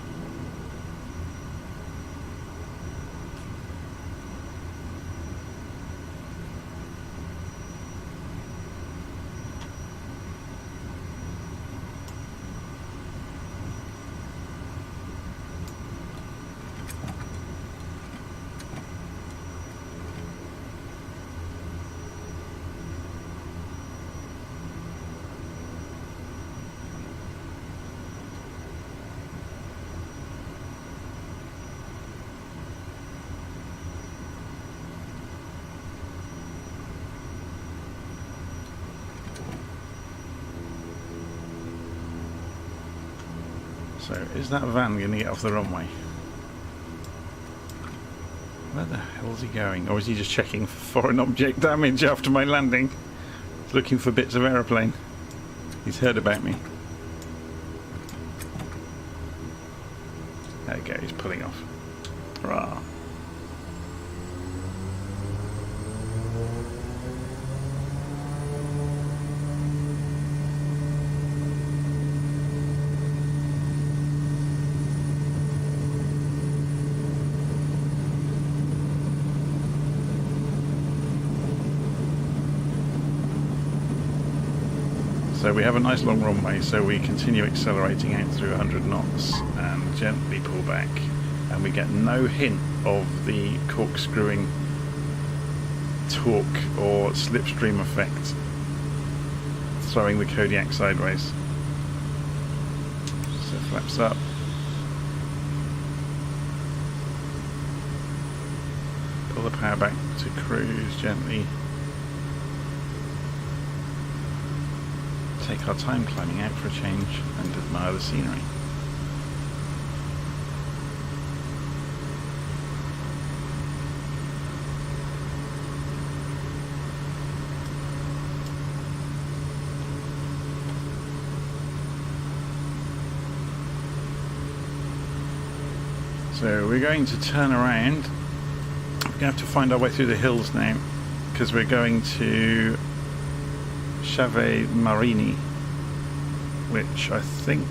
So, is that van going to get off the runway? Where the hell is he going? Or is he just checking for foreign object damage after my landing? He's looking for bits of aeroplane. He's heard about me. There we go, he's pulling off. Hurrah. So we have a nice long runway, so we continue accelerating out through 100 knots and gently pull back, and we get no hint of the corkscrewing torque or slipstream effect throwing the Kodiak sideways. So flaps up. Pull the power back to cruise gently. Take our time climbing out for a change and admire the scenery. So we're going to turn around. We're going to have to find our way through the hills now, because we're going to Chave Marini, which I think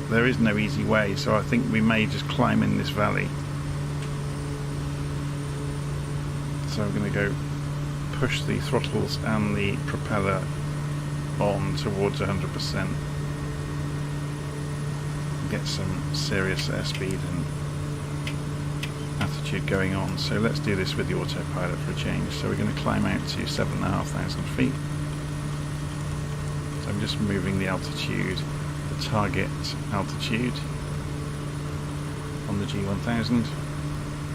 there is no easy way, so I think we may just climb in this valley. So I'm going to go push the throttles and the propeller on towards 100%. Get some serious airspeed and attitude going on. So let's do this with the autopilot for a change. So we're going to climb out to 7,500 feet. So I'm just moving the altitude, the target altitude on the G1000,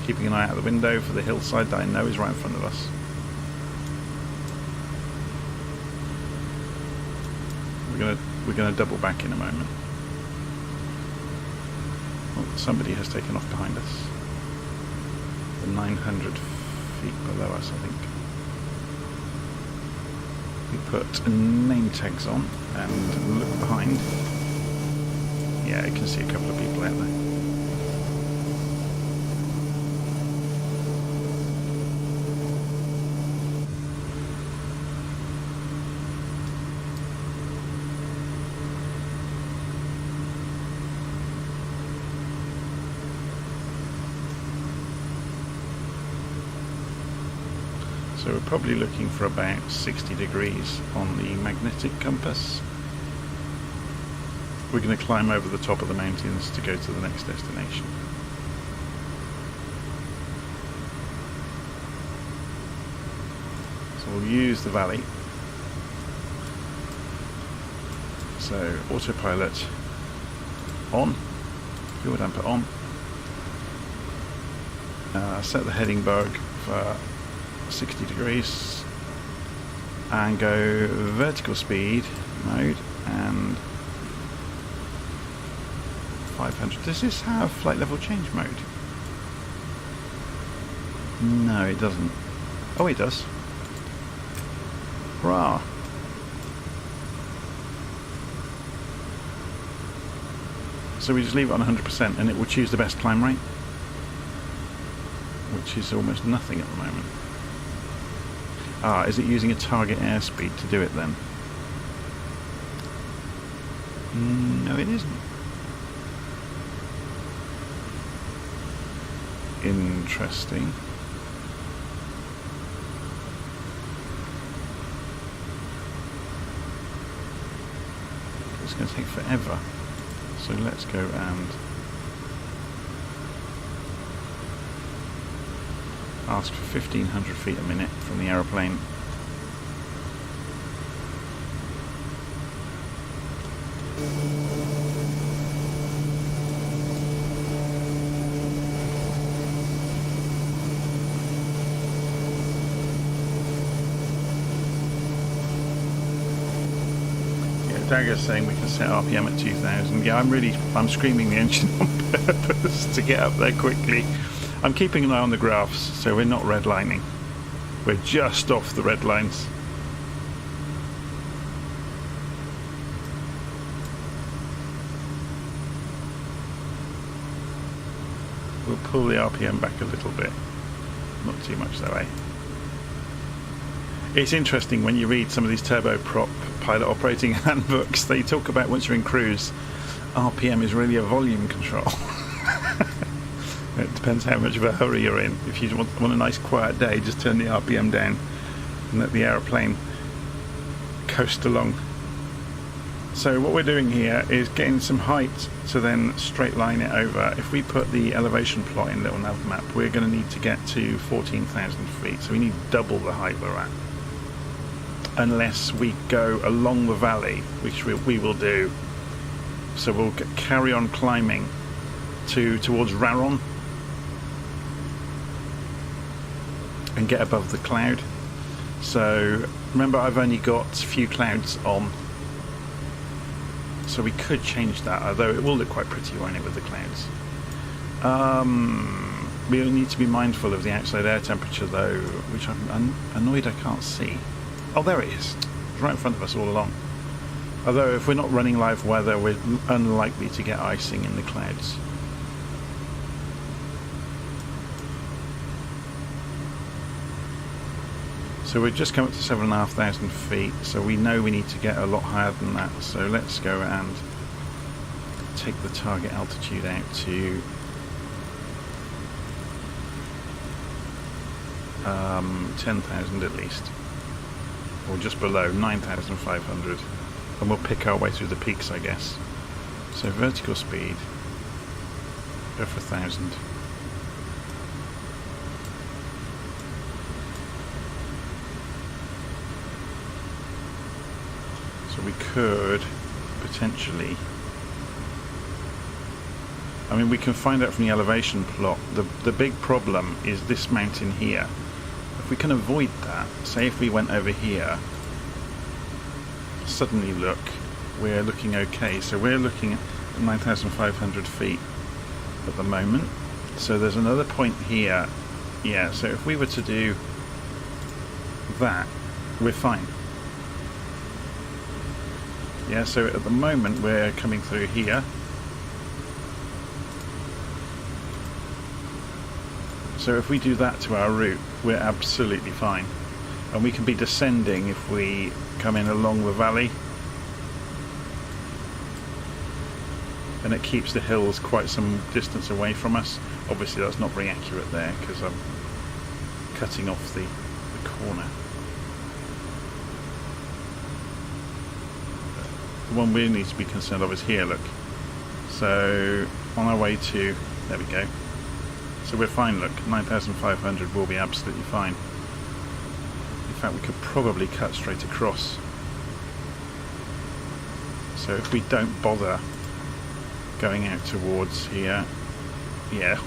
keeping an eye out the window for the hillside that I know is right in front of us. We're gonna double back in a moment. Oh, somebody has taken off behind us. The 900 feet below us, I think. We put name tags on and look behind. Yeah, you can see a couple of people out there. So we're probably looking for about 60 degrees on the magnetic compass. We're going to climb over the top of the mountains to go to the next destination. So we'll use the valley. So autopilot on, fuel damper on. Set the heading bug for 60 degrees and go vertical speed mode and 500. Does this have flight level change mode? No, it doesn't. Oh, it does. Hurrah! So we just leave it on 100% and it will choose the best climb rate, which is almost nothing at the moment. Ah, is it using a target airspeed to do it then? No, it isn't. Interesting. It's going to take forever. So let's go and ask for 1,500 feet a minute from the aeroplane. Dagger's saying we can set RPM at 2000. Yeah, I'm screaming the engine on purpose to get up there quickly. I'm keeping an eye on the graphs, so we're not redlining. We're just off the red lines. We'll pull the RPM back a little bit. Not too much though, eh? It's interesting when you read some of these turboprop pilot operating handbooks, they talk about once you're in cruise, RPM is really a volume control. It depends how much of a hurry you're in. If you want a nice quiet day, just turn the RPM down and let the aeroplane coast along. So what we're doing here is getting some height to then straight line it over. If we put the elevation plot in little nav map, we're going to need to get to 14,000 feet. So we need double the height we're at. Unless we go along the valley, which we will do. So we'll carry on climbing towards Raron and get above the cloud. So remember, I've only got a few clouds on, so we could change that, although it will look quite pretty, won't it, with the clouds. We need to be mindful of the outside air temperature though, which I'm annoyed I can't see. Oh, there it is. It's right in front of us all along. Although if we're not running live weather, we're unlikely to get icing in the clouds. So we've just come up to 7,500 feet, so we know we need to get a lot higher than that. So let's go and take the target altitude out to 10,000 at least, or just below 9,500, and we'll pick our way through the peaks, I guess. So vertical speed, go for 1,000. So we could potentially, I mean, we can find out from the elevation plot. The big problem is this mountain here. If we can avoid that, say if we went over here, suddenly look, we're looking okay. So we're looking at 9,500 feet at the moment. So there's another point here. Yeah, so if we were to do that, we're fine. Yeah, so at the moment we're coming through here. So if we do that to our route, we're absolutely fine. And we can be descending if we come in along the valley. And it keeps the hills quite some distance away from us. Obviously that's not very accurate there because I'm cutting off the corner. The one we need to be concerned of is here, look. So on our way to, there we go. So we're fine, look, 9,500 will be absolutely fine. In fact, we could probably cut straight across. So if we don't bother going out towards here, yeah,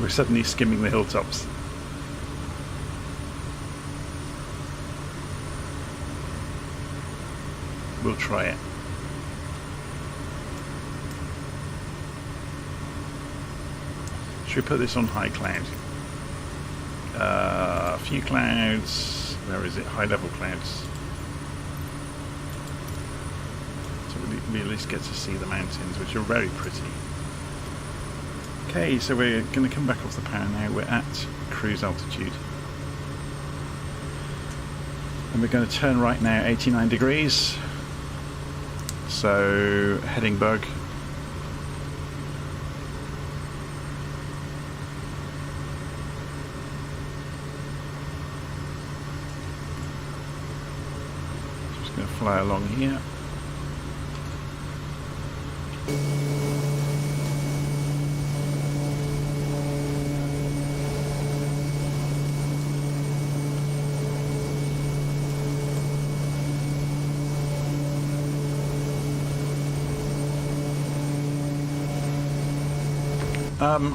we're suddenly skimming the hilltops. We'll try it. Should we put this on high cloud? A few clouds. Where is it? High level clouds. So we at least get to see the mountains, which are very pretty. Okay, so we're going to come back off the power now. We're at cruise altitude. And we're going to turn right now 89 degrees. So, heading bug. Just going to fly along here.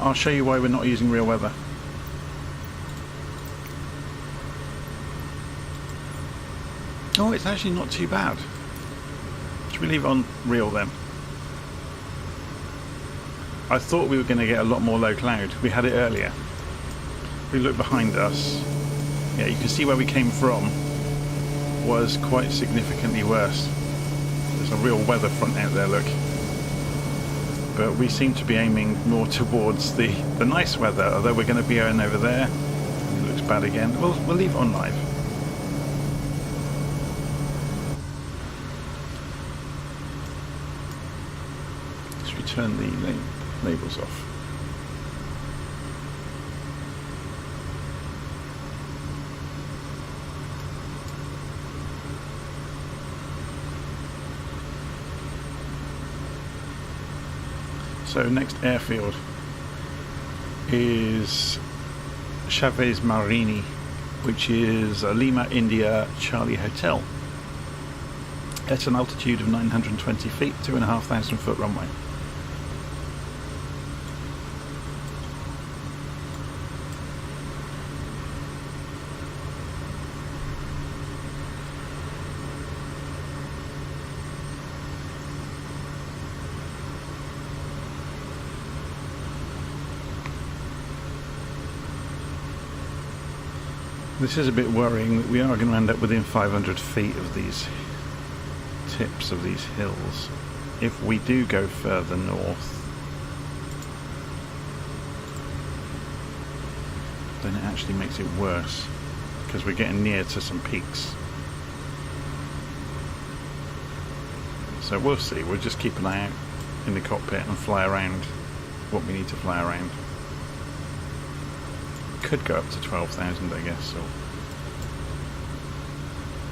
I'll show you why we're not using real weather. Oh, it's actually not too bad. should we leave it on real then? I thought we were going to get a lot more low cloud. We had it earlier. We look behind us. Yeah, you can see where we came from was quite significantly worse. There's a real weather front out there, look. But we seem to be aiming more towards the nice weather, although we're going to be going over there. It looks bad again. We'll leave it on live. Let's return the labels off. So next airfield is Chavez Marini, which is a Lima India Charlie Hotel at an altitude of 920 feet, 2,500 foot runway. This is a bit worrying that we are going to end up within 500 feet of these tips of these hills. If we do go further north, then it actually makes it worse because we're getting near to some peaks. So we'll see. We'll just keep an eye out in the cockpit and fly around what we need to fly around. Could go up to 12,000, I guess, so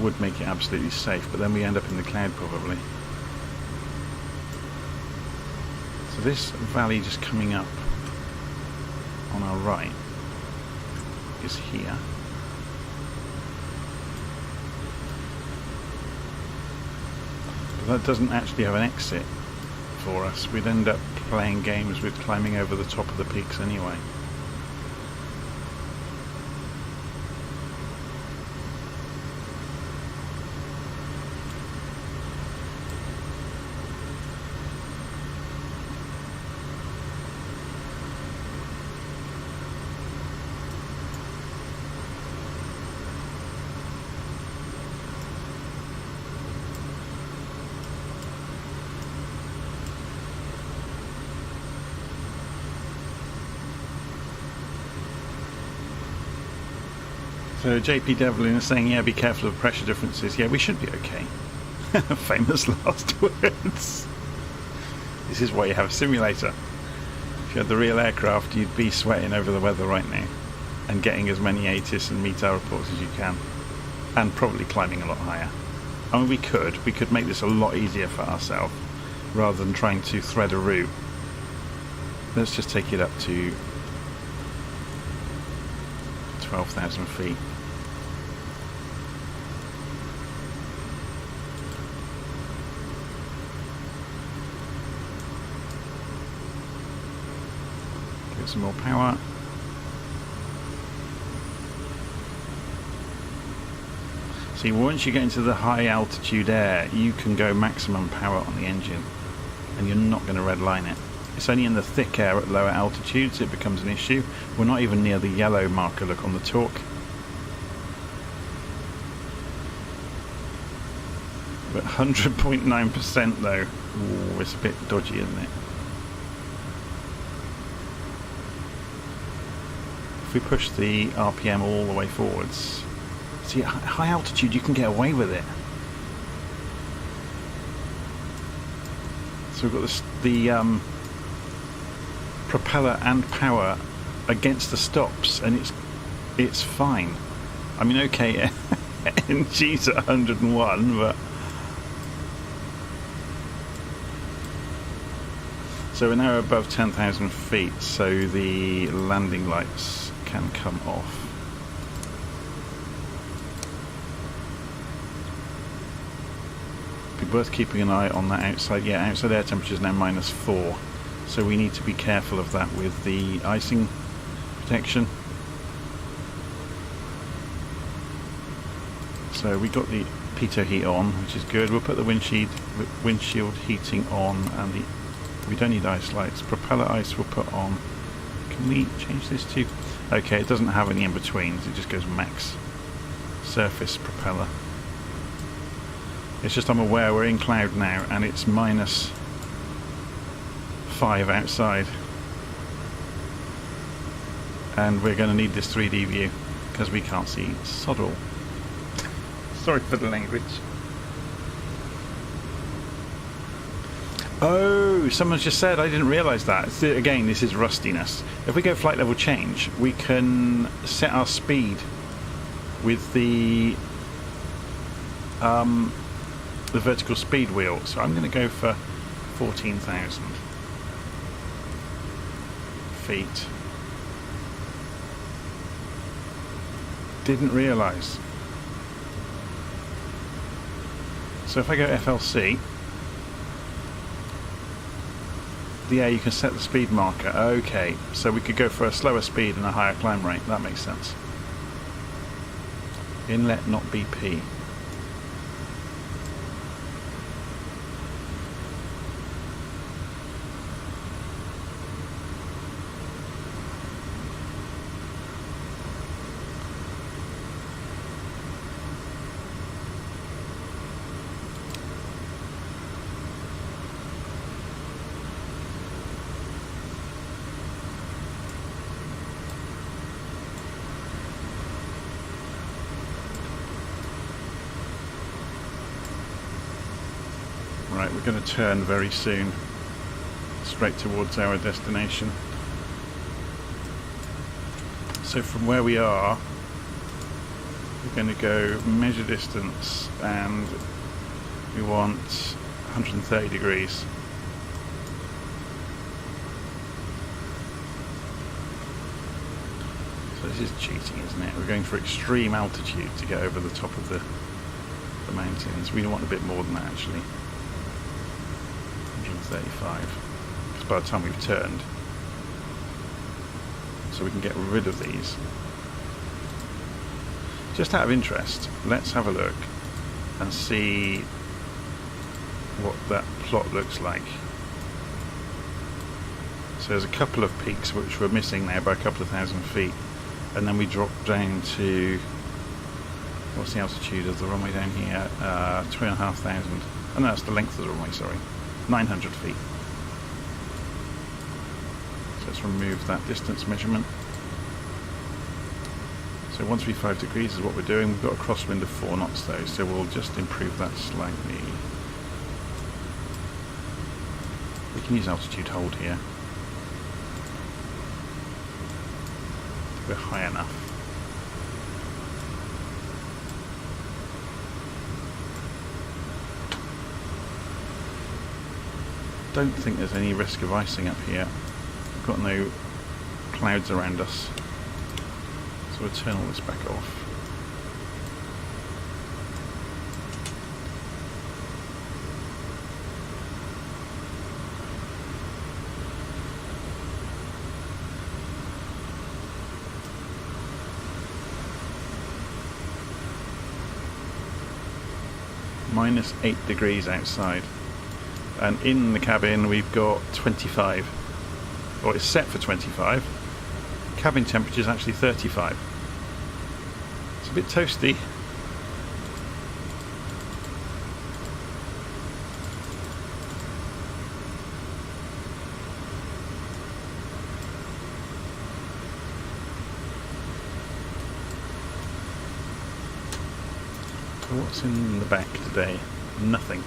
would make it absolutely safe, but then we end up in the cloud probably. So this valley just coming up on our right is here. But that doesn't actually have an exit for us. We'd end up playing games with climbing over the top of the peaks anyway. So JP Devlin is saying, yeah, be careful of pressure differences. Yeah, we should be okay. Famous last words. This is why you have a simulator. If you had the real aircraft, you'd be sweating over the weather right now and getting as many ATIS and METAR reports as you can, and probably climbing a lot higher. I mean, we could make this a lot easier for ourselves rather than trying to thread a route. Let's just take it up to 12,000 feet. Get some more power. See, once you get into the high altitude air, you can go maximum power on the engine and you're not going to redline it. It's only in the thick air at lower altitudes it becomes an issue. We're not even near the yellow marker, look, on the torque. But 100.9% though, ooh, it's a bit dodgy, isn't it? If we push the RPM all the way forwards, see, at high altitude you can get away with it. So we've got this, the propeller and power against the stops, and it's fine. I mean, okay, NG's at 101, but so we're now above 10,000 feet, so the landing lights can come off. Be worth keeping an eye on that outside. Yeah, outside air temperature is now -4. So we need to be careful of that with the icing protection. So we got the pitot heat on, which is good. We'll put the windshield heating on, and we don't need ice lights. Propeller ice we'll put on. Can we change this to... Okay, it doesn't have any in-betweens, it just goes max. Surface propeller. It's just I'm aware we're in cloud now and it's -5 outside. And we're going to need this 3D view because we can't see sod all. Sorry for the language. Oh, someone just said, I didn't realise that. Again, this is rustiness. If we go flight level change, we can set our speed with the vertical speed wheel. So I'm going to go for 14,000 feet. Didn't realise. So if I go FLC, yeah, you can set the speed marker. Okay, so we could go for a slower speed and a higher climb rate. That makes sense. Inlet, not BP. Right, we're going to turn very soon, straight towards our destination. So from where we are, we're going to go measure distance, and we want 130 degrees. So this is cheating, isn't it? We're going for extreme altitude to get over the top of the mountains. We want a bit more than that, actually. 135, because by the time we've turned, so we can get rid of these. Just out of interest, let's have a look and see what that plot looks like. So there's a couple of peaks which we're missing there by a couple of thousand feet, and then we drop down to, what's the altitude of the runway down here? 2,500. Oh no, that's the length of the runway, sorry. 900 feet. So let's remove that distance measurement. So 135 degrees is what we're doing. We've got a crosswind of 4 knots though, so we'll just improve that slightly. We can use altitude hold here. We're high enough. Don't think there's any risk of icing up here. We've got no clouds around us, so we'll turn all this back off. -8 degrees outside. And in the cabin we've got 25, or it's set for 25. Cabin temperature is actually 35. It's a bit toasty. So what's in the back today? Nothing.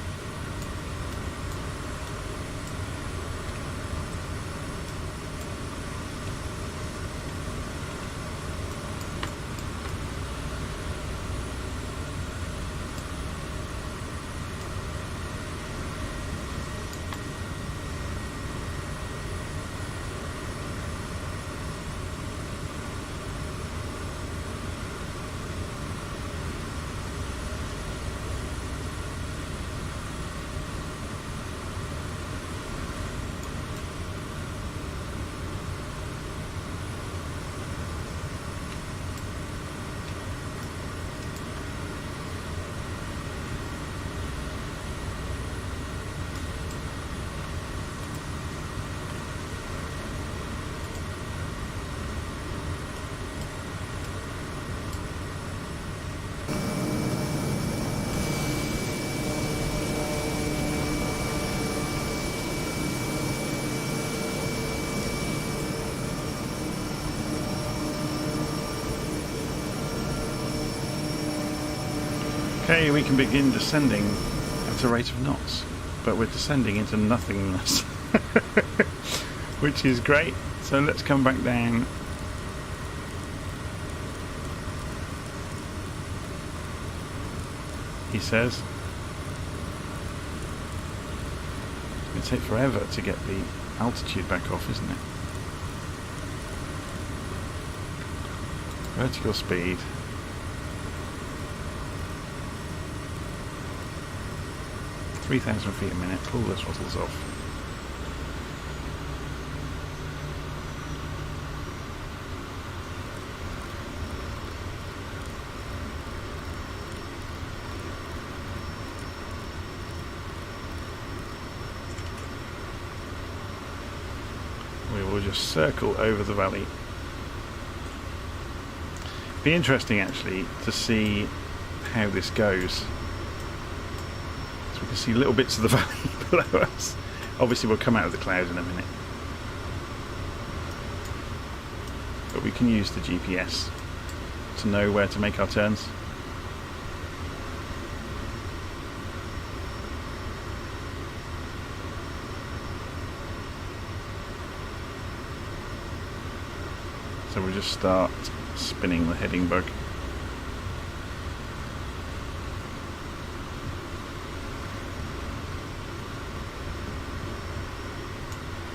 Okay, we can begin descending at a rate of knots, but we're descending into nothingness, which is great. So let's come back down. He says it's going to take forever to get the altitude back off, isn't it? Vertical speed. - 3,000 feet a minute. Pull the throttles off. We will just circle over the valley. Be interesting actually to see how this goes. So we can see little bits of the valley below us. Obviously we'll come out of the cloud in a minute. But we can use the GPS to know where to make our turns. So we'll just start spinning the heading bug.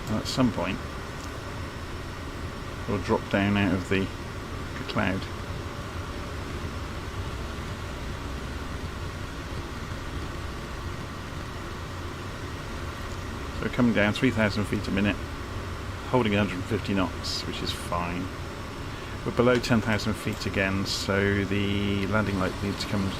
And at some point we'll drop down out of the cloud. So coming down 3,000 feet a minute, holding 150 knots, which is fine. We're below 10,000 feet again, so the landing light needs to come.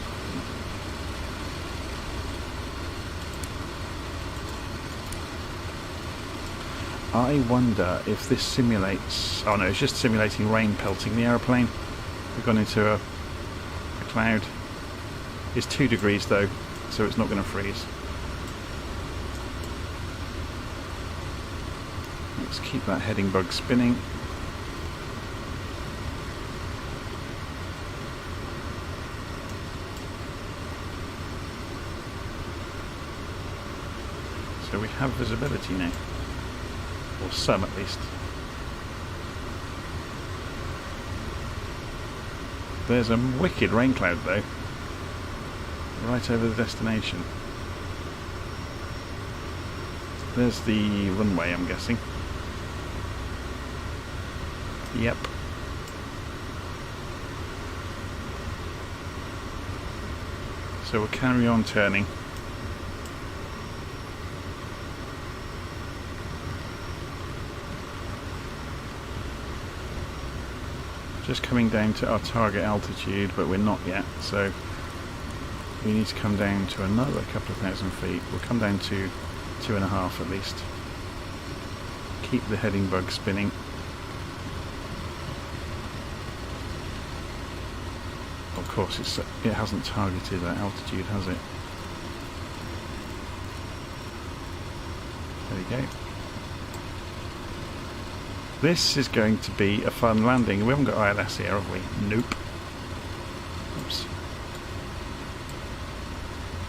I wonder if this simulates. Oh no, it's just simulating rain pelting the aeroplane. We've gone into a cloud. It's 2 degrees though, so it's not going to freeze. Let's keep that heading bug spinning. So we have visibility now, or some at least. There's a wicked rain cloud though, right over the destination. There's the runway, I'm guessing. Yep. So we'll carry on turning. Just coming down to our target altitude, but we're not yet, so we need to come down to another couple of thousand feet. We'll come down to 2.5 at least. Keep the heading bug spinning. Of course, it hasn't targeted that altitude, has it? There we go. This is going to be a fun landing. We haven't got ILS here, have we? Nope. Oops.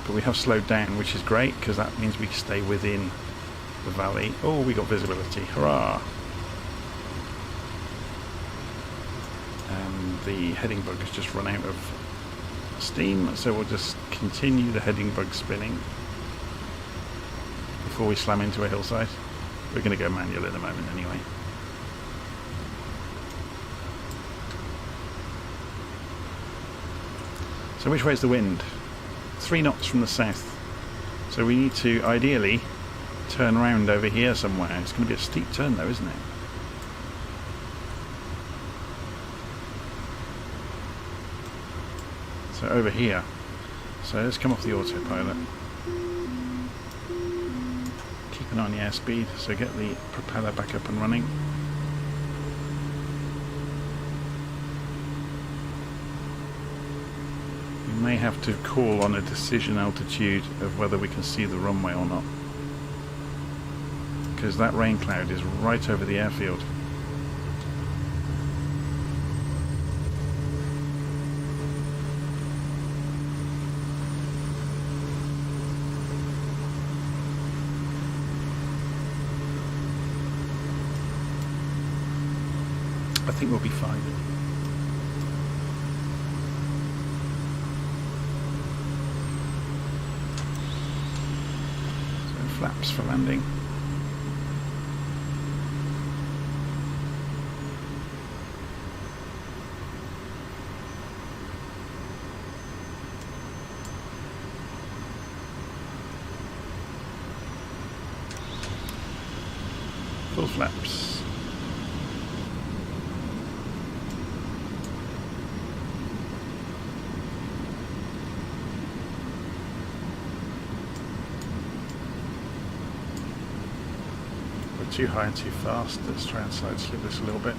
But we have slowed down, which is great, because that means we can stay within the valley. Oh, we got visibility. Hurrah! And the heading bug has just run out of steam, so we'll just continue the heading bug spinning before we slam into a hillside. We're going to go manual in a moment anyway. So which way is the wind? 3 knots from the south. So we need to ideally turn around over here somewhere. It's going to be a steep turn though, isn't it? So over here. So let's come off the autopilot. Keep an eye on the airspeed, so get the propeller back up and running. May have to call on a decision altitude of whether we can see the runway or not, because that rain cloud is right over the airfield. I think we'll be fine. So flaps for landing. Full flaps. We're too high and too fast. Let's try and side slip this a little bit.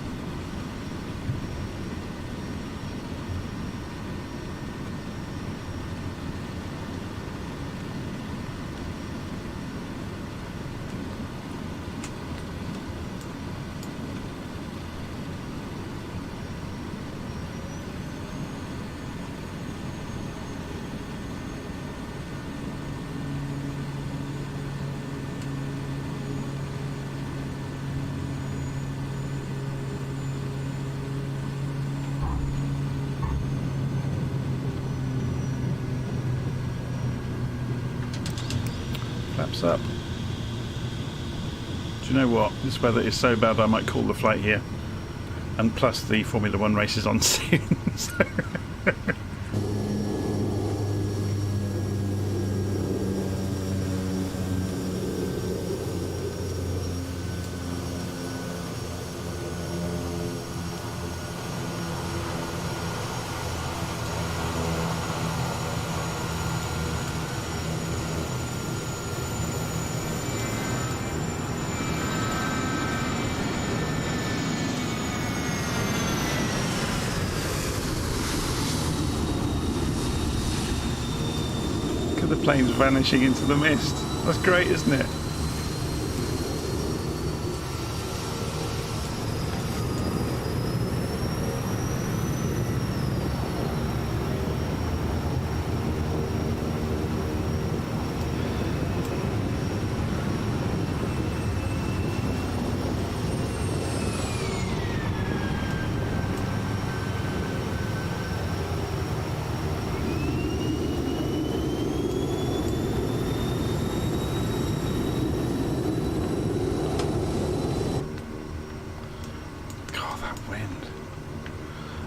Flaps up. Do you know what? This weather is so bad I might call the flight here. And plus the Formula 1 race is on soon. So the plane's vanishing into the mist. That's great, isn't it?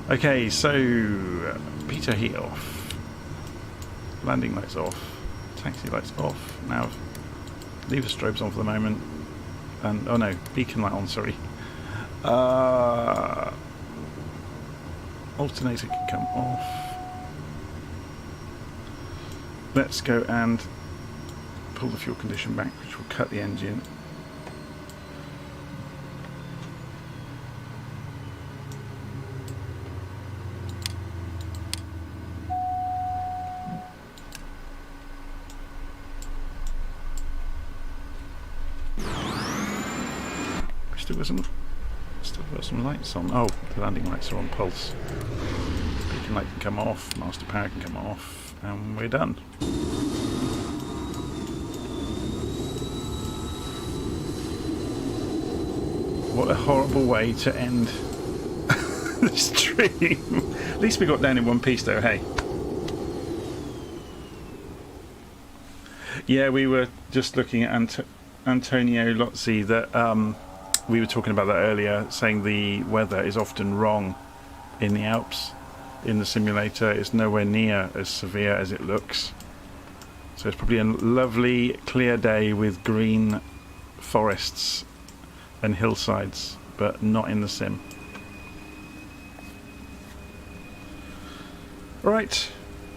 Okay, so Peter heat off, landing lights off, taxi lights off. Now leave the strobes on for the moment, and oh no, beacon light on. Sorry. Alternator can come off. Let's go and pull the fuel condition back, which will cut the engine. Still got some lights on. Oh, the landing lights are on pulse. Beacon light can come off, master power can come off, and we're done. What a horrible way to end the stream. At least we got down in one piece though, hey? Yeah, we were just looking at Antonio Lozzi that we were talking about that earlier, saying the weather is often wrong in the Alps. In the simulator, it's nowhere near as severe as it looks. So it's probably a lovely clear day with green forests and hillsides, but not in the sim. Right,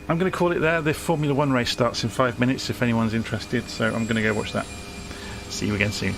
I'm going to call it there. The Formula 1 race starts in 5 minutes if anyone's interested, so I'm going to go watch that. See you again soon.